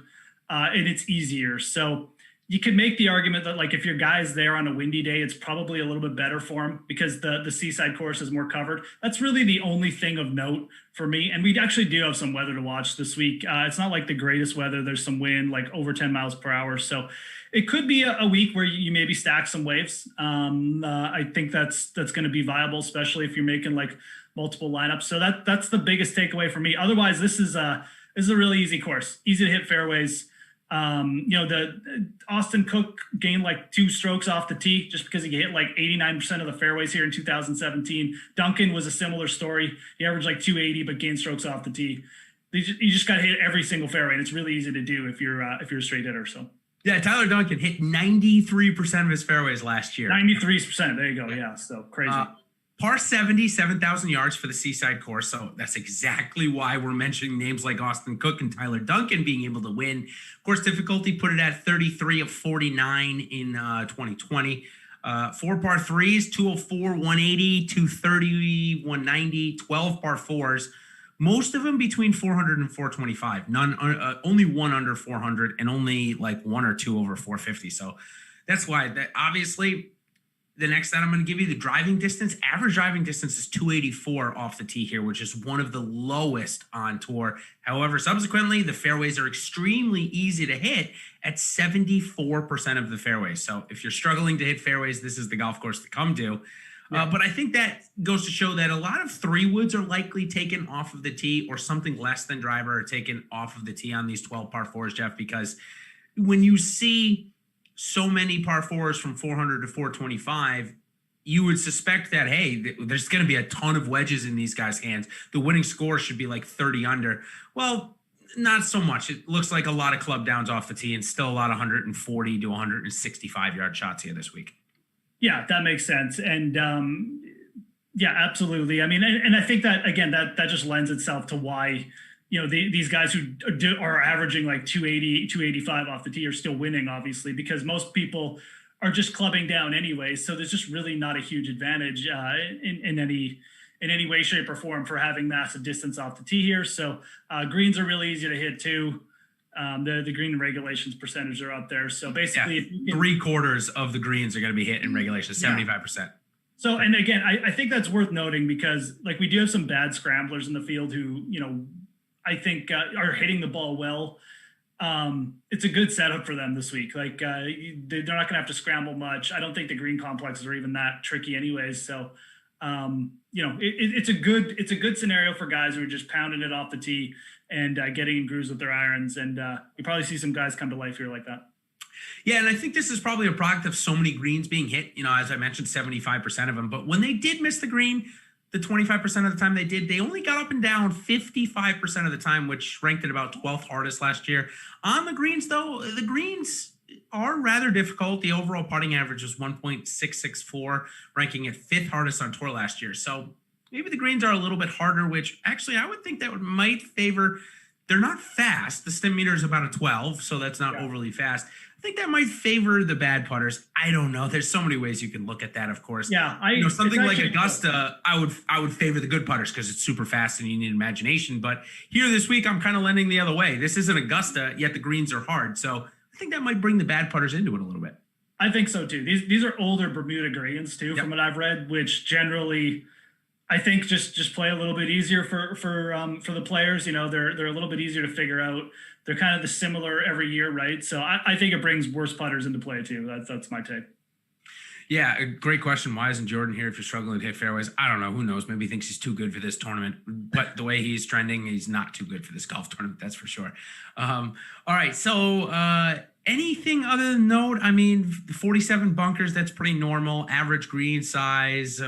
and it's easier. So you could make the argument that like if your guy's there on a windy day, it's probably a little bit better for him because the Seaside course is more covered. That's really the only thing of note for me. And we actually do have some weather to watch this week. It's not like the greatest weather. There's some wind, like over 10 miles per hour. So it could be a week where you maybe stack some waves. I think that's going to be viable, especially if you're making like multiple lineups. So that's the biggest takeaway for me. Otherwise, this is a really easy course, easy to hit fairways. The Austin Cook gained like 2 strokes off the tee just because he hit like 89% of the fairways here in 2017. Duncan was a similar story. He averaged like 280, but gained strokes off the tee. You just got to hit every single fairway, and it's really easy to do if you're a straight hitter. So yeah, Tyler Duncan hit 93% of his fairways last year. 93%. There you go. Yeah, so crazy. Par 70, 7,000 yards for the Seaside course. So that's exactly why we're mentioning names like Austin Cook and Tyler Duncan being able to win. Course difficulty put it at 33 of 49 in 2020. 4 par 3s, 204, 180, 230, 190, 12 par 4s. Most of them between 400 and 425. Only one under 400 and only like 1 or 2 over 450. So that's why obviously the next that I'm going to give you, the driving distance. Average driving distance is 284 off the tee here, which is one of the lowest on tour. However, subsequently, the fairways are extremely easy to hit at 74% of the fairways. So if you're struggling to hit fairways, this is the golf course to come to. Yeah. But I think that goes to show that a lot of 3-woods are likely taken off of the tee, or something less than driver are taken off of the tee on these 12 par 4s, Jeff, because when you see so many par 4s from 400 to 425, you would suspect that, hey, there's going to be a ton of wedges in these guys' hands. The winning score should be like 30 under. Well, not so much. It looks like a lot of club downs off the tee and still a lot of 140 to 165 yard shots here this week. Yeah, that makes sense. And yeah, absolutely. I mean, and I think that, again, that just lends itself to why, these guys who are averaging like 280, 285 off the tee are still winning, obviously, because most people are just clubbing down anyway. So there's just really not a huge advantage in any way, shape, or form for having massive distance off the tee here. So greens are really easy to hit too. The green regulations percentage are up there. So basically, if 3/4 of the greens are going to be hit in regulation, 75%. So, and again, I think that's worth noting because like we do have some bad scramblers in the field who, I think are hitting the ball well. It's a good setup for them this week. Like they're not going to have to scramble much. I don't think the green complexes are even that tricky anyways. So, it's a good scenario for guys who are just pounding it off the tee and getting in grooves with their irons. And you probably see some guys come to life here like that. Yeah, and I think this is probably a product of so many greens being hit. As I mentioned, 75% of them. But when they did miss the green, the 25% of the time they only got up and down 55% of the time, which ranked at about 12th hardest last year. On the greens, though, the greens are rather difficult. The overall putting average was 1.664, ranking at 5th hardest on tour last year. So maybe the greens are a little bit harder, which actually I would think that might favor. They're not fast. The stem meter is about a 12, so that's not overly fast. I think that might favor the bad putters. I don't know. There's so many ways you can look at that, of course. Yeah, something like Augusta, I would favor the good putters because it's super fast and you need imagination. But here this week, I'm kind of leaning the other way. This isn't Augusta, yet the greens are hard. So I think that might bring the bad putters into it a little bit. I think so too. These are older Bermuda greens too, from what I've read, which generally I think just play a little bit easier for the players. They're a little bit easier to figure out. They're kind of the similar every year, right? So I think it brings worse putters into play too. That's my take. Yeah, a great question. Why isn't Jordan here if you're struggling to hit fairways? I don't know. Who knows? Maybe he thinks he's too good for this tournament. But the way he's trending, he's not too good for this golf tournament. That's for sure. All right. So anything other than note? I mean, 47 bunkers, that's pretty normal. Average green size.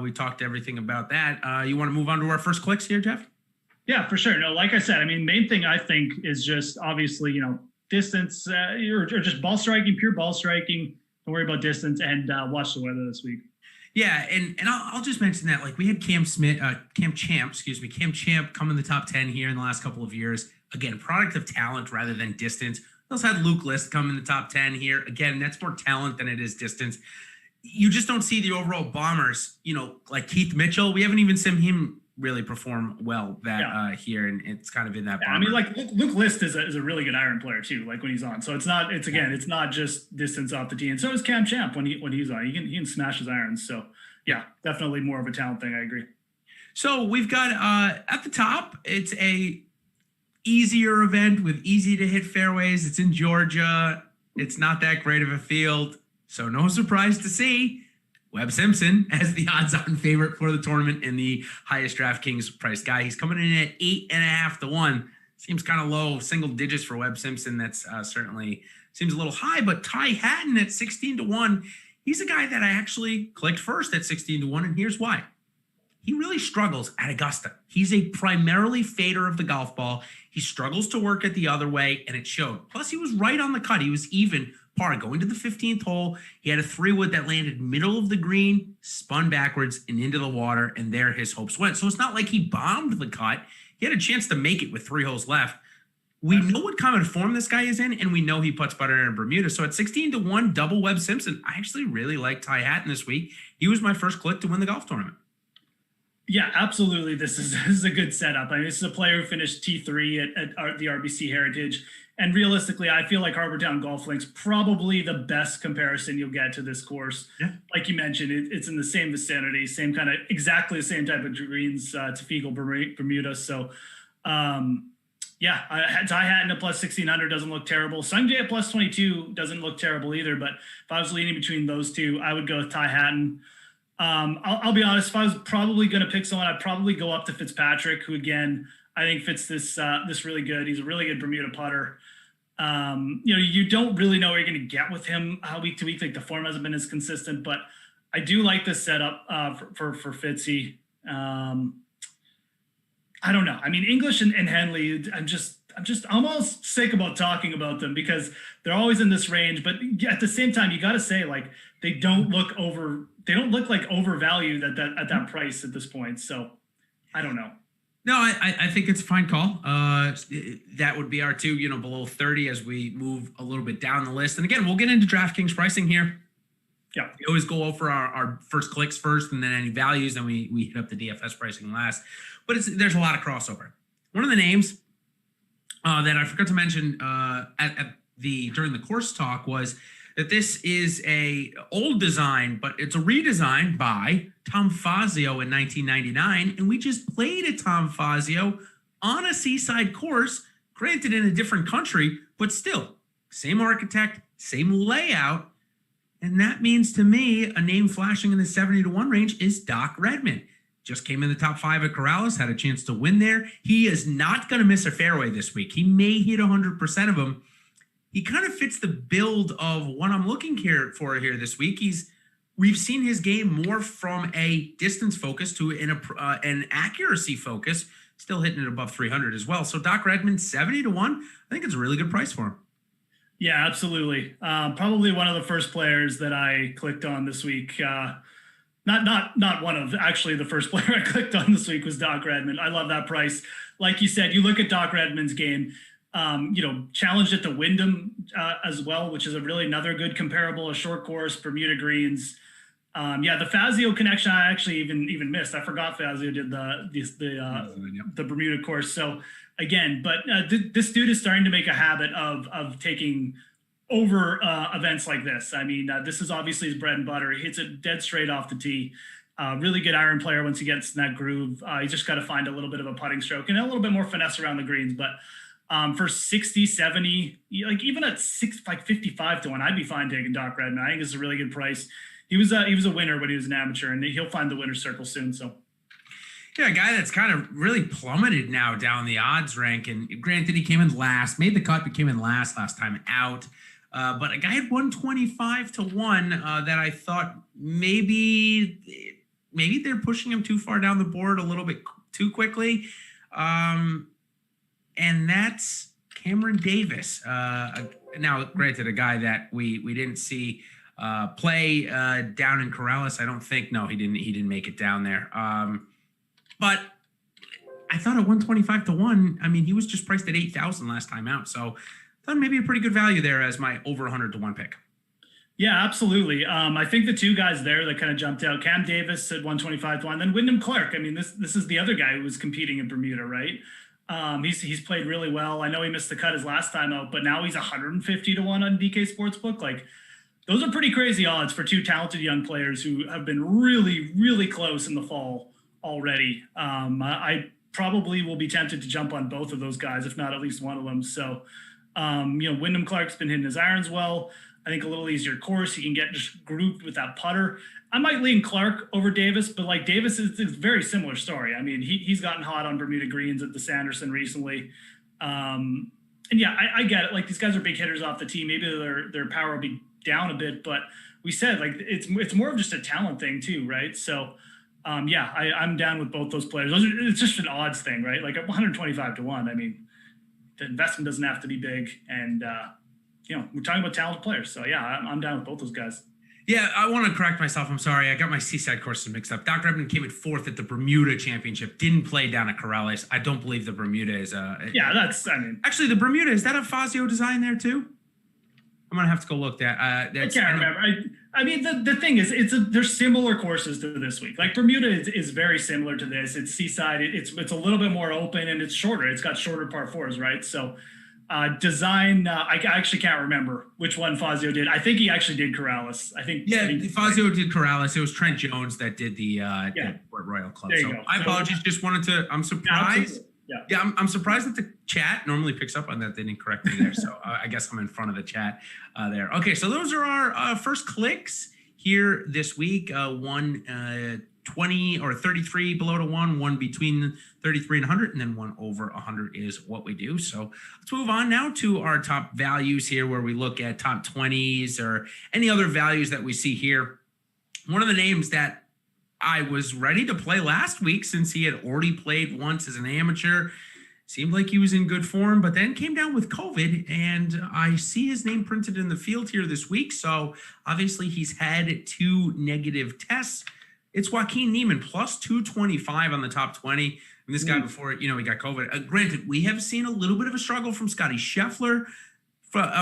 We talked everything about that. You want to move on to our first clicks here, Jeff? Yeah, for sure. No, like I said, I mean, main thing I think is just obviously, distance or just ball striking, pure ball striking. Don't worry about distance and watch the weather this week. Yeah, and I'll just mention that like we had Cam Champ come in the top 10 here in the last couple of years. Again, product of talent rather than distance. We also had Luke List come in the top 10 here. Again, that's more talent than it is distance. You just don't see the overall bombers, like Keith Mitchell. We haven't even seen him really perform well here, and it's kind of in that. Yeah, I mean, like Luke List is a really good iron player too. Like when he's on, so it's not just distance off the tee, and so is Cam Champ when he's on. He can smash his irons. So yeah, definitely more of a talent thing. I agree. So we've got at the top, it's a easier event with easy to hit fairways. It's in Georgia. It's not that great of a field, so no surprise to see Webb Simpson as the odds-on favorite for the tournament and the highest DraftKings price guy. He's coming in at 8.5 to 1. Seems kind of low, single digits for Webb Simpson. That's certainly seems a little high, but Ty Hatton at 16 to 1. He's a guy that I actually clicked first at 16 to 1, and here's why. He really struggles at Augusta. He's a primarily fader of the golf ball. He struggles to work it the other way, and it showed. Plus, he was right on the cut. He was even par going to the 15th hole. He had a 3-wood that landed middle of the green, spun backwards and into the water, and there his hopes went. So it's not like he bombed the cut. He had a chance to make it with 3 holes left. We know what kind of form this guy is in, and we know he puts better in Bermuda. So at 16 to 1, double Webb Simpson. I actually really like Ty Hatton this week. He was my first click to win the golf tournament. Yeah, absolutely. This is a good setup. I mean, this is a player who finished T3 at the RBC Heritage. And realistically, I feel like Harbour Town Golf Link's probably the best comparison you'll get to this course. Yeah. Like you mentioned, it's in the same vicinity, exactly the same type of greens, Tefigal, Bermuda. So, Ty Hatton at plus 1,600 doesn't look terrible. Sungjae at plus 22 doesn't look terrible either. But if I was leaning between those two, I would go with Ty Hatton. I'll be honest, if I was probably going to pick someone, I'd probably go up to Fitzpatrick, who again, I think fits this really good. He's a really good Bermuda putter. You don't really know what you're going to get with him week to week. Like the form hasn't been as consistent, but I do like this setup for Fitzy. I don't know. I mean, English and Henley, I'm just almost sick about talking about them because they're always in this range. But at the same time, you got to say like they don't look like overvalued at that price at this point. So I don't know. No, I think it's a fine call. That would be our two, below 30 as we move a little bit down the list. And again, we'll get into DraftKings pricing here. Yeah, we always go over our first clicks first, and then any values, then we hit up the DFS pricing last. But there's a lot of crossover. One of the names that I forgot to mention during the course talk was that this is a old design, but it's a redesign by Tom Fazio in 1999. And we just played a Tom Fazio on a seaside course, granted in a different country, but still same architect, same layout. And that means to me, a name flashing in the 70 to 1 range is Doc Redman. Just came in the top 5 at Corrales, had a chance to win there. He is not going to miss a fairway this week. He may hit 100% of them. He kind of fits the build of what I'm looking for here this week. We've seen his game more from a distance focus to an accuracy focus, still hitting it above 300 as well. So Doc Redman, 70 to 1. I think it's a really good price for him. Yeah, absolutely. Probably one of the first players that I clicked on this week. Not one of, actually the first player I clicked on this week was Doc Redman. I love that price. Like you said, you look at Doc Redman's game, challenged at the Wyndham as well, which is another good comparable, a short course, Bermuda greens. The Fazio connection I actually even missed. I forgot Fazio did the Bermuda course. So again, but this dude is starting to make a habit of taking over events like this. I mean, this is obviously his bread and butter. He hits it dead straight off the tee. Really good iron player once he gets in that groove. You just got to find a little bit of a putting stroke and a little bit more finesse around the greens. But for 60, 70, like even at 55 to 1, I'd be fine taking Doc Redman. I think this is a really good price. He was a winner when he was an amateur, and he'll find the winner's circle soon. So, yeah, a guy that's kind of really plummeted now down the odds rank. And granted, he came in last, made the cut, but came in last time out. But a guy at 125 to 1 that I thought maybe they're pushing him too far down the board a little bit too quickly. And that's Cameron Davis. Now, granted, a guy that we didn't see play down in Corrales. I don't think. No, he didn't make it down there. But I thought at 125 to 1, I mean, he was just priced at 8,000 last time out. So I thought maybe a pretty good value there as my over 100 to 1 pick. Yeah, absolutely. I think the two guys there that kind of jumped out, Cam Davis at 125 to 1, then Wyndham Clark. I mean, this is the other guy who was competing in Bermuda, right? He's played really well. I know he missed the cut his last time out, but now he's 150 to 1 on DK Sportsbook. Like, those are pretty crazy odds for two talented young players who have been really, really close in the fall already. I probably will be tempted to jump on both of those guys, if not at least one of them. So, Wyndham Clark's been hitting his irons well. I think a little easier course. He can get just grouped with that putter. I might lean Clark over Davis, but like Davis is a very similar story. I mean, he's gotten hot on Bermuda greens at the Sanderson recently. And yeah, I get it. Like, these guys are big hitters off the tee. Maybe their power will be down a bit, but we said, like, it's more of just a talent thing too, right? So I'm down with both those players. It's just an odds thing, right? Like, at 125 to 1, I mean, the investment doesn't have to be big. And, we're talking about talented players. So yeah, I'm down with both those guys. Yeah, I want to correct myself. I'm sorry. I got my Seaside courses mixed up. Dr. Ebden came in 4th at the Bermuda Championship. Didn't play down at Corrales. I don't believe the Bermuda is actually, the Bermuda, is that a Fazio design there too? I'm going to have to go look that. I can't remember. I mean, the thing is, there's similar courses to this week. Like, Bermuda is very similar to this. It's Seaside. It's a little bit more open and it's shorter. It's got shorter par 4s, right? So design, I actually can't remember which one Fazio did. I think he actually did Corrales. Fazio did Corrales. It was Trent Jones that did the Port Royal Club. So I apologize. Just wanted to. I'm surprised. Yeah, I'm surprised that the chat normally picks up on that. They didn't correct me there. So I guess I'm in front of the chat there. Okay, so those are our first clicks here this week. 120 or 33 below to 1 between 33 and 100, and then 1 over 100 is what we do. So let's move on now to our top values here, where we look at top 20s or any other values that we see here. One of the names that I was ready to play last week, since he had already played once as an amateur, seemed like he was in good form, but then came down with COVID, and I see his name printed in the field here this week. So obviously he's had 2 negative tests. It's Joaquin Niemann, plus 225 on the top 20. And this guy before, he got COVID. Granted, we have seen a little bit of a struggle from Scotty Scheffler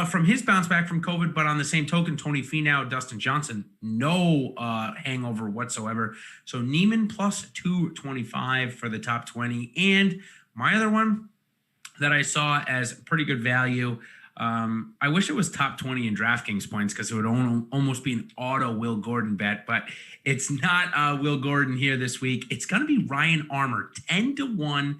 from his bounce back from COVID, but on the same token, Tony Finau, Dustin Johnson, no hangover whatsoever. So Niemann plus 225 for the top 20. And my other one that I saw as pretty good value, I wish it was top 20 in DraftKings points, because it would almost be an auto Will Gordon bet, but it's not Will Gordon here this week. It's going to be Ryan Armour, 10 to 1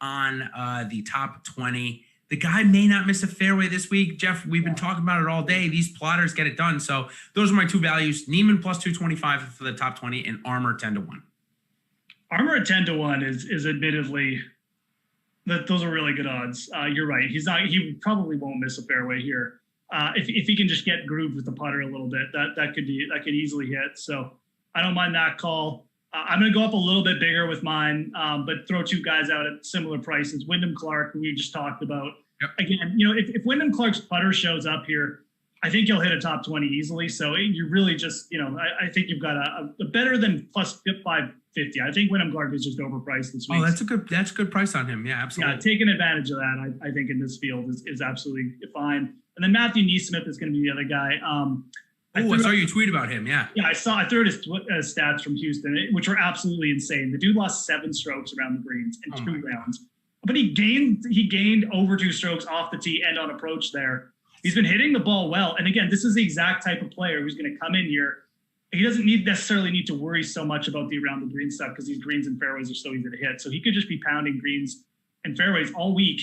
on the top 20. The guy may not miss a fairway this week. Jeff, we've been talking about it all day. These plotters get it done. So those are my 2 values. Niemann plus 225 for the top 20 and Armour 10 to 1. Armour at 10 to 1 is admittedly, those are really good odds. You're right. He probably won't miss a fairway here. If he can just get grooved with the putter a little bit, that could easily hit. So I don't mind that call. I'm going to go up a little bit bigger with mine, but throw 2 guys out at similar prices. Wyndham Clark, who we just talked about. Yep. Again, if Wyndham Clark's putter shows up here, I think he'll hit a top 20 easily. So you really just, I think you've got a better than plus 550. I think Wyndham Clark is just overpriced this week. Oh, that's a good price on him. Yeah, absolutely. Yeah, taking advantage of that, I think in this field is absolutely fine. And then Matthew Neesmith is going to be the other guy. I saw you tweet about him. Yeah. Yeah, I threw out his stats from Houston, which were absolutely insane. The dude lost 7 strokes around the greens in 2 rounds, but he gained over 2 strokes off the tee and on approach there. He's been hitting the ball well. And again, this is the exact type of player who's going to come in here. He doesn't necessarily need to worry so much about the around the green stuff, because these greens and fairways are so easy to hit. So he could just be pounding greens and fairways all week.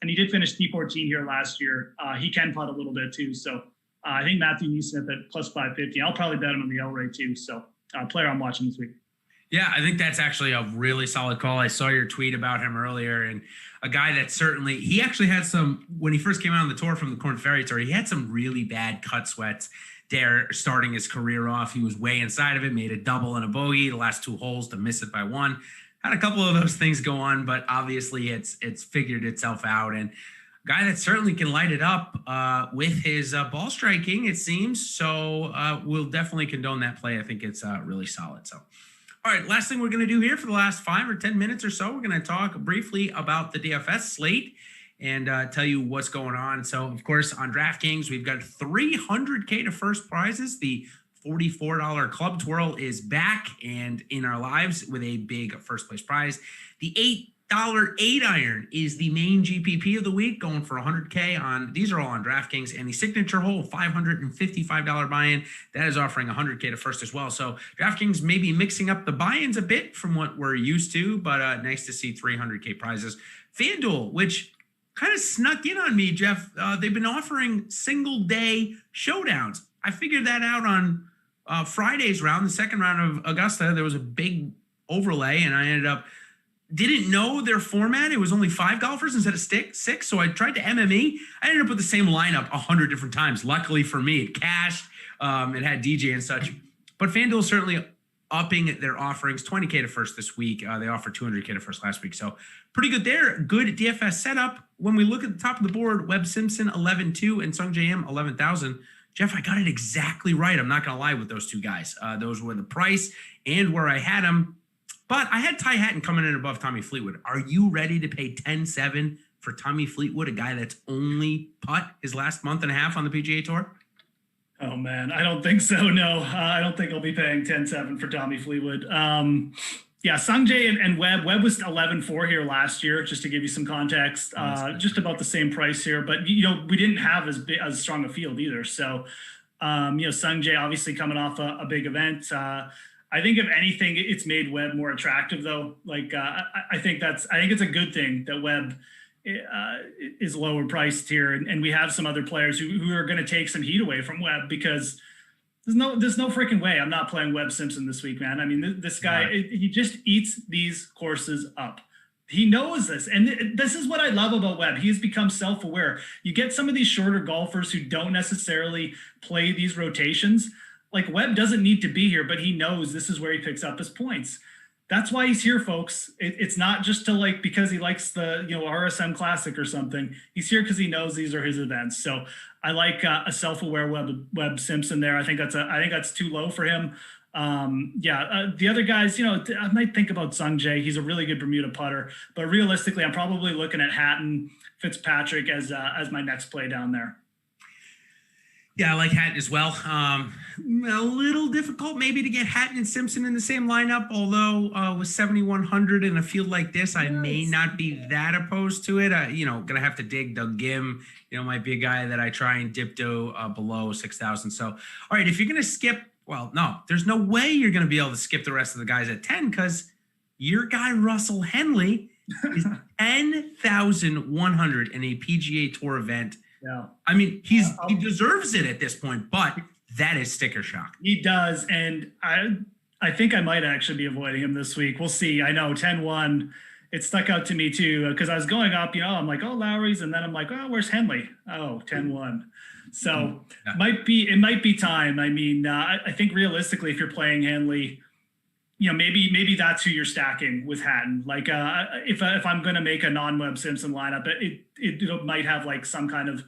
And he did finish T14 here last year. He can putt a little bit too. So I think Matthew Neesmith at plus 550. I'll probably bet him on the L-Ray too. So player I'm watching this week. Yeah, I think that's actually a really solid call. I saw your tweet about him earlier, and a guy that he actually had some, when he first came out on the tour from the Korn Ferry Tour, he had some really bad cut sweats there starting his career off. He was way inside of it, made a double and a bogey the last 2 holes to miss it by 1. Had a couple of those things go on, but obviously it's figured itself out. And guy that certainly can light it up with his ball striking, it seems. So we'll definitely condone that play. I think it's really solid. So, all right, last thing we're going to do here for the last 5 or 10 minutes or so, we're going to talk briefly about the DFS slate and tell you what's going on. So, of course, on DraftKings, we've got $300K to first prizes. The $44 Club Twirl is back and in our lives with a big first place prize. The $8 8-iron is the main GPP of the week, going for $100K on, these are all on DraftKings, and the signature hole, $555 buy-in, that is offering $100K to first as well. So DraftKings may be mixing up the buy-ins a bit from what we're used to, but nice to see $300K prizes. FanDuel, which kind of snuck in on me, Jeff, they've been offering single-day showdowns. I figured that out on Friday's round, the second round of Augusta. There was a big overlay, and I ended up didn't know their format. It was only 5 golfers instead of 6. So I tried to MME. I ended up with the same lineup 100 different times. Luckily for me, it cashed. It had DJ and such. But FanDuel certainly upping their offerings. 20K to first this week. They offered 200K to first last week. So pretty good there. Good DFS setup. When we look at the top of the board, Webb Simpson 11-2 and Sung J M 11,000. Jeff, I got it exactly right. I'm not going to lie with those two guys. Those were the price and where I had them. But I had Ty Hatton coming in above Tommy Fleetwood. Are you ready to pay 10-7 for Tommy Fleetwood, a guy that's only putt his last month and a half on the PGA Tour? Oh, man, I don't think so. No, I don't think I'll be paying 10-7 for Tommy Fleetwood. Yeah, Sungjae and Webb. Webb was 11-4 here last year, just to give you some context. Just about the same price here. But, we didn't have as strong a field either. So, Sungjae obviously coming off a big event. I think if anything, it's made Webb more attractive, though. Like I think it's a good thing that Webb is lower priced here, and we have some other players who are going to take some heat away from Webb, because there's no freaking way I'm not playing Webb Simpson this week, man. I mean, this guy, he just eats these courses up. He knows this, and this is what I love about Webb. He has become self-aware. You get some of these shorter golfers who don't necessarily play these rotations. Like, Webb doesn't need to be here, but he knows this is where he picks up his points. That's why he's here, folks. It's not just because he likes the RSM Classic or something. He's here because he knows these are his events. So I like a self-aware Webb Simpson there. I think that's too low for him. The other guys, I might think about Sungjae. He's a really good Bermuda putter, but realistically, I'm probably looking at Hatton, Fitzpatrick as my next play down there. Yeah, I like Hatton as well. A little difficult maybe to get Hatton and Simpson in the same lineup, although with 7,100 in a field like this, I may not be that opposed to it. Going to have to dig. Doug Gim, might be a guy that I try and dip below 6,000. So, all right, if you're going to skip, well, no, there's no way you're going to be able to skip the rest of the guys at 10, because your guy Russell Henley is 10,100 in a PGA Tour event. Yeah. I mean, he deserves it at this point, but that is sticker shock. He does, and I think I might actually be avoiding him this week. We'll see. I know 10-1, it stuck out to me too, because I was going up, I'm like, oh, Lowry's, and then I'm like, oh, where's Henley? Oh, 10-1. So it might be time. I mean, I think realistically, if you're playing Henley, maybe that's who you're stacking with Hatton. Like, if I'm going to make a non-Webb Simpson lineup, it might have like some kind of,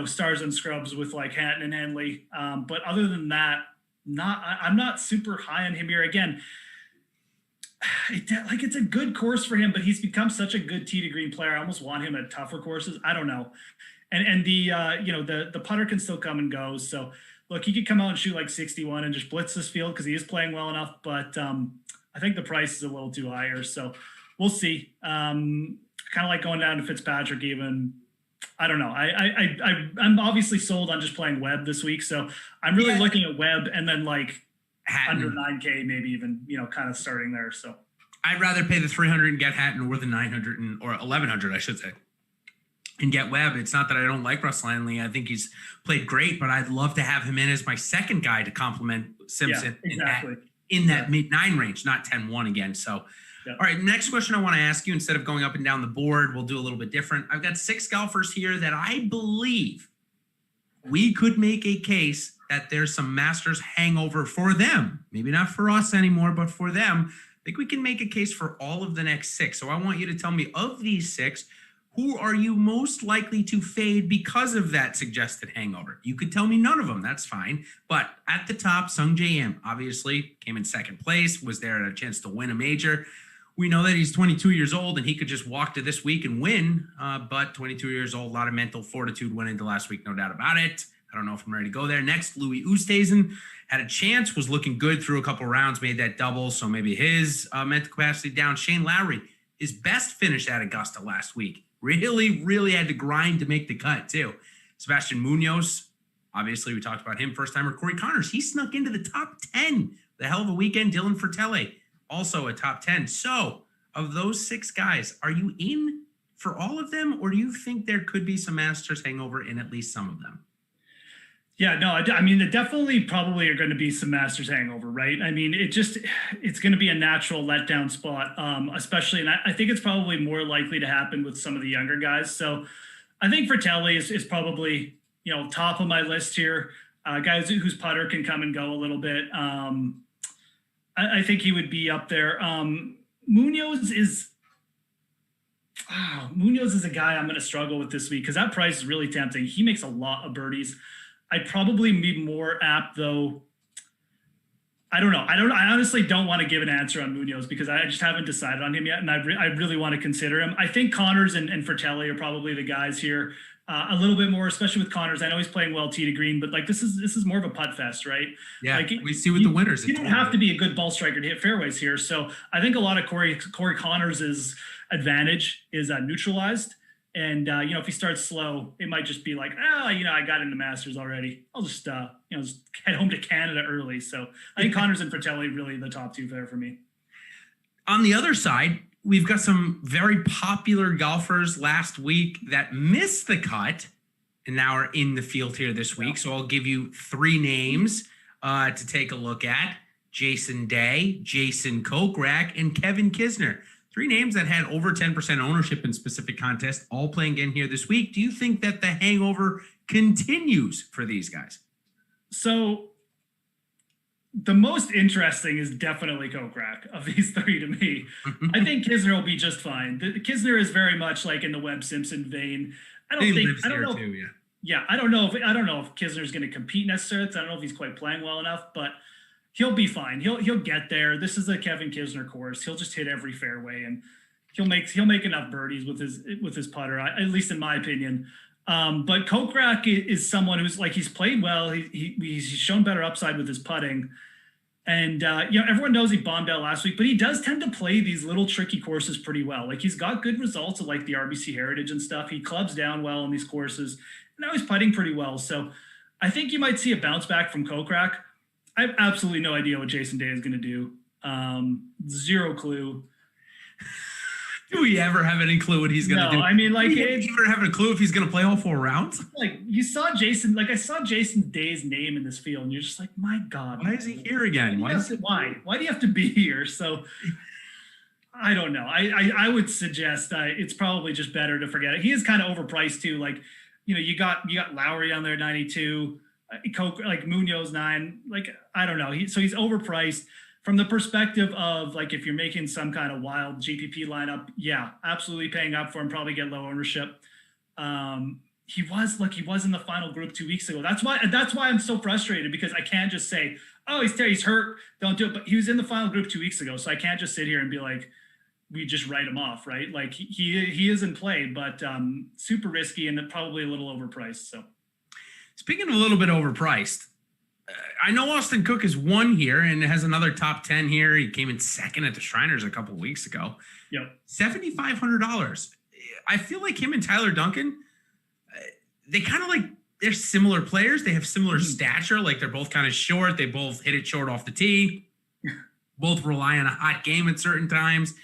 stars and scrubs with like Hatton and Henley. But other than that, I'm not super high on him here. Again, it's a good course for him, but he's become such a good tee to green player. I almost want him at tougher courses. I don't know. And the putter can still come and go. So look, he could come out and shoot like 61 and just blitz this field because he is playing well enough. But I think the price is a little too higher. So we'll see. Kind of like going down to Fitzpatrick even. I don't know. I'm obviously sold on just playing Webb this week. So I'm really looking at Webb and then like Hatton. Under 9K, maybe even, kind of starting there. So I'd rather pay the 300 and get Hatton, or the 900 or 1,100, I should say, and get Webb. It's not that I don't like Russ Landley. I think he's played great, but I'd love to have him in as my second guy to complement Simpson in that mid-9 range, not 10-1 again. So, all right, next question I want to ask you, instead of going up and down the board, we'll do a little bit different. I've got 6 golfers here that I believe we could make a case that there's some Masters hangover for them. Maybe not for us anymore, but for them. I think we can make a case for all of the next 6. So I want you to tell me, of these 6, Who are you most likely to fade because of that suggested hangover? You could tell me none of them. That's fine. But at the top, Sung J M obviously came in second place, was there at a chance to win a major. We know that he's 22 years old and he could just walk to this week and win. But 22 years old, a lot of mental fortitude went into last week, no doubt about it. I don't know if I'm ready to go there. Next, Louis Oosthuizen had a chance, was looking good through a couple rounds, made that double. So maybe his mental capacity down. Shane Lowry, his best finish at Augusta last week. Really had to grind to make the cut, too. Sebastian Munoz, obviously, we talked about him first timer. Corey Connors, he snuck into the top 10. The hell of a weekend. Dylan Fratelli, also a top 10. So, of those 6 guys, are you in for all of them, or do you think there could be some Masters hangover in at least some of them? Yeah, no, I mean, there definitely probably are going to be some Masters hangover, right? I mean, it's going to be a natural letdown spot, especially, and I think it's probably more likely to happen with some of the younger guys. So I think Fratelli is probably, top of my list here. Guys whose putter can come and go a little bit. I think he would be up there. Munoz is a guy I'm going to struggle with this week because that price is really tempting. He makes a lot of birdies. I'd probably be more apt, though. I don't know. I honestly don't want to give an answer on Munoz because I just haven't decided on him yet, and I really want to consider him. I think Connors and Fratelli are probably the guys here. A little bit more, especially with Connors. I know he's playing well tee to green, but this is more of a putt fest, right? Yeah, we see with the winners. You don't have to be a good ball striker to hit fairways here. So I think a lot of Corey Connors' advantage is neutralized. And, if he starts slow, it might just be like, I got into Masters already. I'll just, just head home to Canada early. So I think Connors and Fratelli really the top 2 there for me. On the other side, we've got some very popular golfers last week that missed the cut and now are in the field here this week. So I'll give you 3 names to take a look at. Jason Day, Jason Kokrak, and Kevin Kisner. 3 names that had over 10% ownership in specific contests, all playing again here this week. Do you think that the hangover continues for these guys? So the most interesting is definitely Kokrak of these 3 to me. I think Kisner will be just fine. Kisner is very much like in the Webb Simpson vein. I don't know if Kisner's going to compete necessarily. I don't know if he's quite playing well enough, but he'll be fine. He'll get there. This is a Kevin Kisner course. He'll just hit every fairway and he'll make enough birdies with his putter, at least in my opinion. But Kokrak is someone who's he's played well. He's shown better upside with his putting. And everyone knows he bombed out last week, but he does tend to play these little tricky courses pretty well. He's got good results at the RBC Heritage and stuff. He clubs down well on these courses. And now he's putting pretty well. So I think you might see a bounce back from Kokrak. I have absolutely no idea what Jason Day is going to do. Zero clue. Do we ever have any clue what he's going to do? I mean, do you ever have a clue if he's going to play all 4 rounds? You saw Jason, I saw Jason Day's name in this field, and you're just like, my God. Why is he here again? Why do you have to be here? So I don't know. I would suggest it's probably just better to forget it. He is kind of overpriced too. You got Lowry on there, 92. Munoz 9, I don't know. He's overpriced from the perspective of if you're making some kind of wild GPP lineup. Yeah, absolutely paying up for him, probably get low ownership. He was in the final group 2 weeks ago. That's why I'm so frustrated because I can't just say, oh, he's hurt, don't do it. But he was in the final group 2 weeks ago, so I can't just sit here and be like, we just write him off, right? He is in play, but super risky and probably a little overpriced. So. Speaking of a little bit overpriced, I know Austin Cook has won here and has another top 10 here. He came in second at the Shriners a couple of weeks ago. Yep. $7,500. I feel like him and Tyler Duncan, they kind of they're similar players. They have similar stature. They're both kind of short. They both hit it short off the tee. Both rely on a hot game at certain times.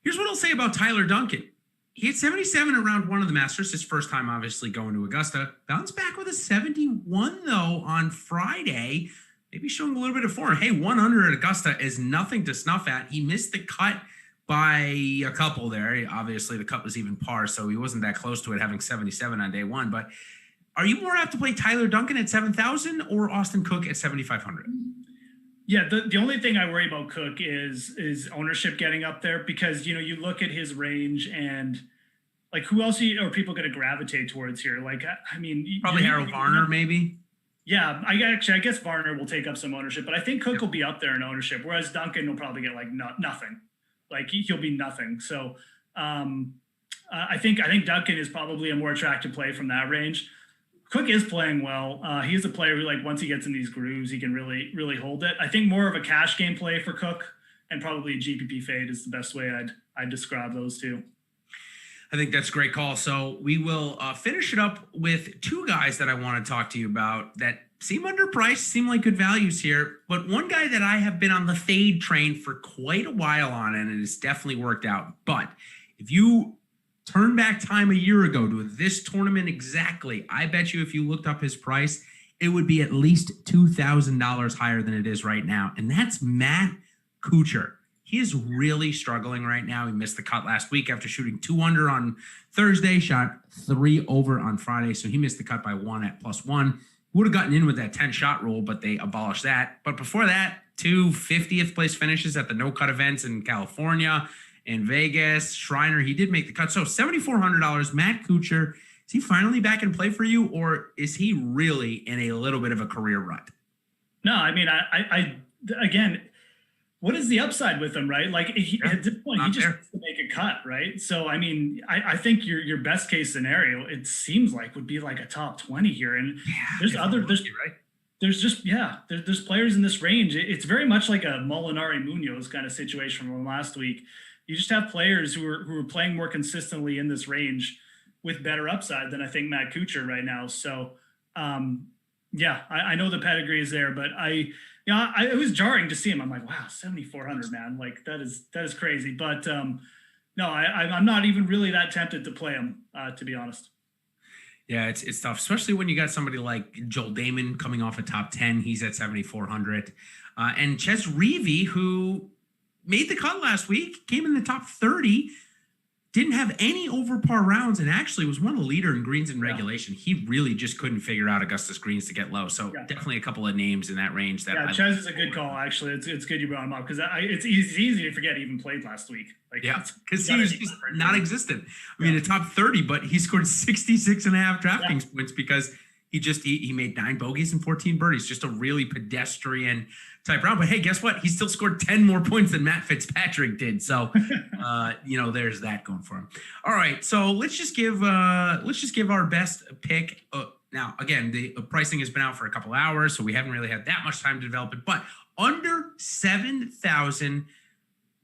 Here's what I'll say about Tyler Duncan. He had 77 in round 1 of the Masters, his first time obviously going to Augusta. Bounced back with a 71, though, on Friday. Maybe showing a little bit of form. Hey, 100 at Augusta is nothing to snuff at. He missed the cut by a couple there. Obviously, the cut was even par, so he wasn't that close to it, having 77 on day 1. But are you more apt to play Tyler Duncan at 7,000 or Austin Cook at 7,500? Yeah, the only thing I worry about Cook is ownership getting up there because, you look at his range and like who else are people going to gravitate towards here? Like, I mean, probably Harold Varner, maybe. Yeah, I guess Varner will take up some ownership, but I think Cook will be up there in ownership, whereas Duncan will probably get like nothing. Like he'll be nothing. So I think Duncan is probably a more attractive play from that range. Cook is playing well. He is a player who, like, once he gets in these grooves, he can really hold it. I think more of a cash game play for Cook, and probably a GPP fade is the best way I'd describe those two. I think that's a great call. So we will finish it up with two guys that I want to talk to you about that seem underpriced, seem like good values here. But one guy that I have been on the fade train for quite a while on, and it has definitely worked out. But if you turn back time a year ago to this tournament exactly, I bet you if you looked up his price, it would be at least $2,000 higher than it is right now. And that's Matt Kuchar. He is really struggling right now. He missed the cut last week after shooting 2 under on Thursday, shot 3 over on Friday. So he missed the cut by 1 at +1. Would have gotten in with that 10-shot rule, but they abolished that. But before that, 2 50th place finishes at the no-cut events in California, in Vegas, Shriner. He did make the cut. So $7,400. Matt Kuchar, is he finally back in play for you, or is he really in a little bit of a career rut? No, I mean, I again, what is the upside with him, right? Like at this point, he just has to make a cut, right? So, I mean, I think your best case scenario, it seems like, would be like a top 20 here. And there's players in this range. It's very much like a Molinari Munoz kind of situation from last week. You just have players who are playing more consistently in this range with better upside than I think Matt Kuchar right now. So, I know the pedigree is there, but it was jarring to see him. I'm like, wow, 7,400, man. Like that is crazy. But no, I'm not even really that tempted to play him, to be honest. Yeah, it's tough, especially when you got somebody like Joel Damon coming off a top 10. He's at 7,400. And Ches Reavie, who made the cut last week, came in the top 30, didn't have any over par rounds, and actually was one of the leader in greens in regulation. He really just couldn't figure out Augusta's greens to get low. So definitely a couple of names in that range. Ches is a good call, actually. It's good you brought him up, because it's easy to forget he even played last week. Because he was just not existent. I mean, a top 30, but he scored 66.5 DraftKings points because he made 9 bogeys and 14 birdies. Just a really pedestrian type round. But hey, guess what? He still scored 10 more points than Matt Fitzpatrick did. So, there's that going for him. All right, so let's just give our best pick. Now, again, the pricing has been out for a couple hours, so we haven't really had that much time to develop it. But under 7,000,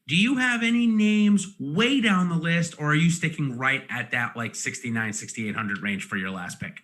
do you have any names way down the list, or are you sticking right at that like 6,900, 6,800 range for your last pick?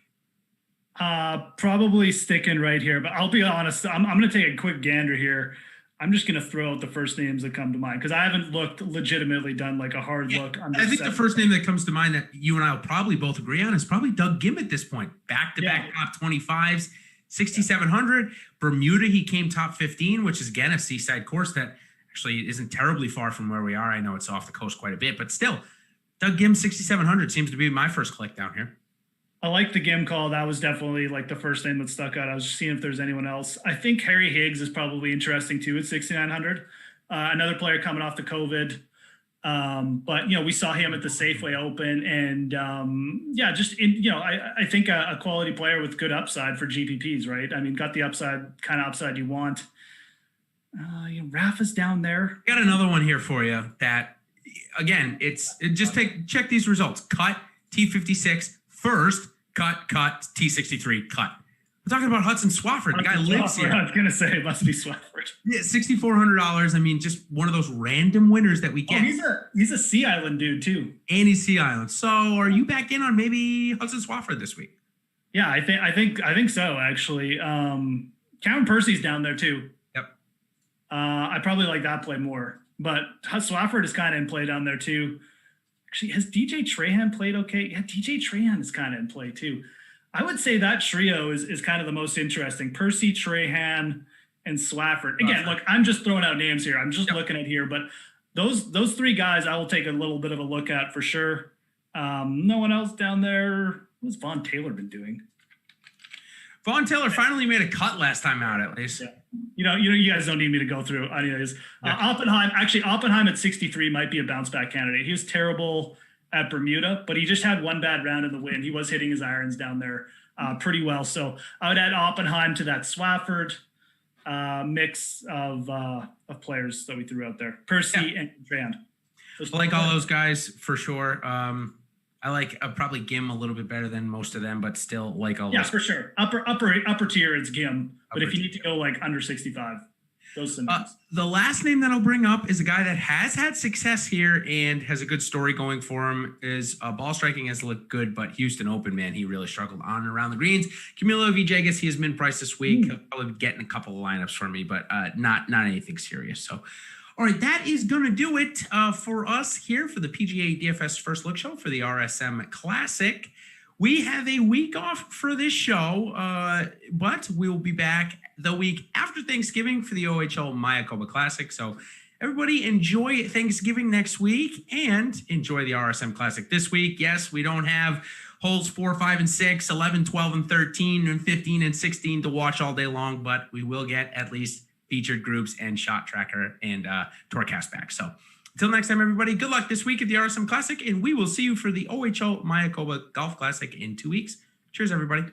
Probably sticking right here, but I'll be honest. I'm going to take a quick gander here. I'm just going to throw out the first names that come to mind, because I haven't legitimately done like a hard look. I think the first name that comes to mind that you and I will probably both agree on is probably Doug Ghim at this point. Back-to-back top 25s, 6,700. Bermuda, he came top 15, which is again a seaside course that actually isn't terribly far from where we are. I know it's off the coast quite a bit, but still, Doug Ghim 6,700 seems to be my first click down here. I like the Ghim call. That was definitely like the first name that stuck out. I was just seeing if there's anyone else. I think Harry Higgs is probably interesting too at 6,900. Another player coming off the COVID. But we saw him at the Safeway Open, and I think a quality player with good upside for GPPs, right? I mean, got the kind of upside you want. Rafa's down there. Got another one here for you that, again, check these results. Cut T56 first, cut T63 cut. We're talking about Hudson Swafford. The guy lives here. I was gonna say it must be Swafford. Yeah, $6,400. I mean, just one of those random winners that we get. He's a Sea Island dude too. And he's Sea Island. So are you back in on maybe Hudson Swafford this week? Yeah, I think so actually. Cameron Percy's down there too. Yep. I probably like that play more, but Swafford is kind of in play down there too. Actually, has DJ Trahan played okay? Yeah, DJ Trahan is kind of in play too. I would say that trio is kind of the most interesting. Percy, Trahan, and Swafford. Again, look, I'm just throwing out names here. I'm just looking at here, but those three guys I will take a little bit of a look at for sure. No one else down there. What's Vaughn Taylor been doing? Vaughn Taylor finally made a cut last time out, at least. Yeah. You guys don't need me to go through any of these. Oppenheim at 63 might be a bounce back candidate. He was terrible at Bermuda, but he just had one bad round in the wind. He was hitting his irons down there pretty well. So I would add Oppenheim to that Swafford mix of players that we threw out there. Percy and Strand. I like all those guys for sure. I like probably Gim a little bit better than most of them, but still like all. Yeah, for sure. Upper tier it's Gim, but if you need to go like under 65, those names. The last name that I'll bring up is a guy that has had success here and has a good story going for him. Is ball striking has looked good, but Houston Open, man, he really struggled on and around the greens. Camilo Villegas, he has been priced this week. He'll probably be getting a couple of lineups for me, but not anything serious. So. All right, that is going to do it for us here for the PGA DFS First Look Show for the RSM Classic. We have a week off for this show, but we will be back the week after Thanksgiving for the OHL Mayakoba Classic. So everybody enjoy Thanksgiving next week and enjoy the RSM Classic this week. Yes, we don't have holes 4, 5, and 6, 11, 12, and 13, and 15, and 16 to watch all day long, but we will get at least featured groups and shot tracker and Tourcast back. So until next time, everybody, good luck this week at the RSM Classic, and we will see you for the OHL Mayakoba Golf Classic in 2 weeks. Cheers, everybody.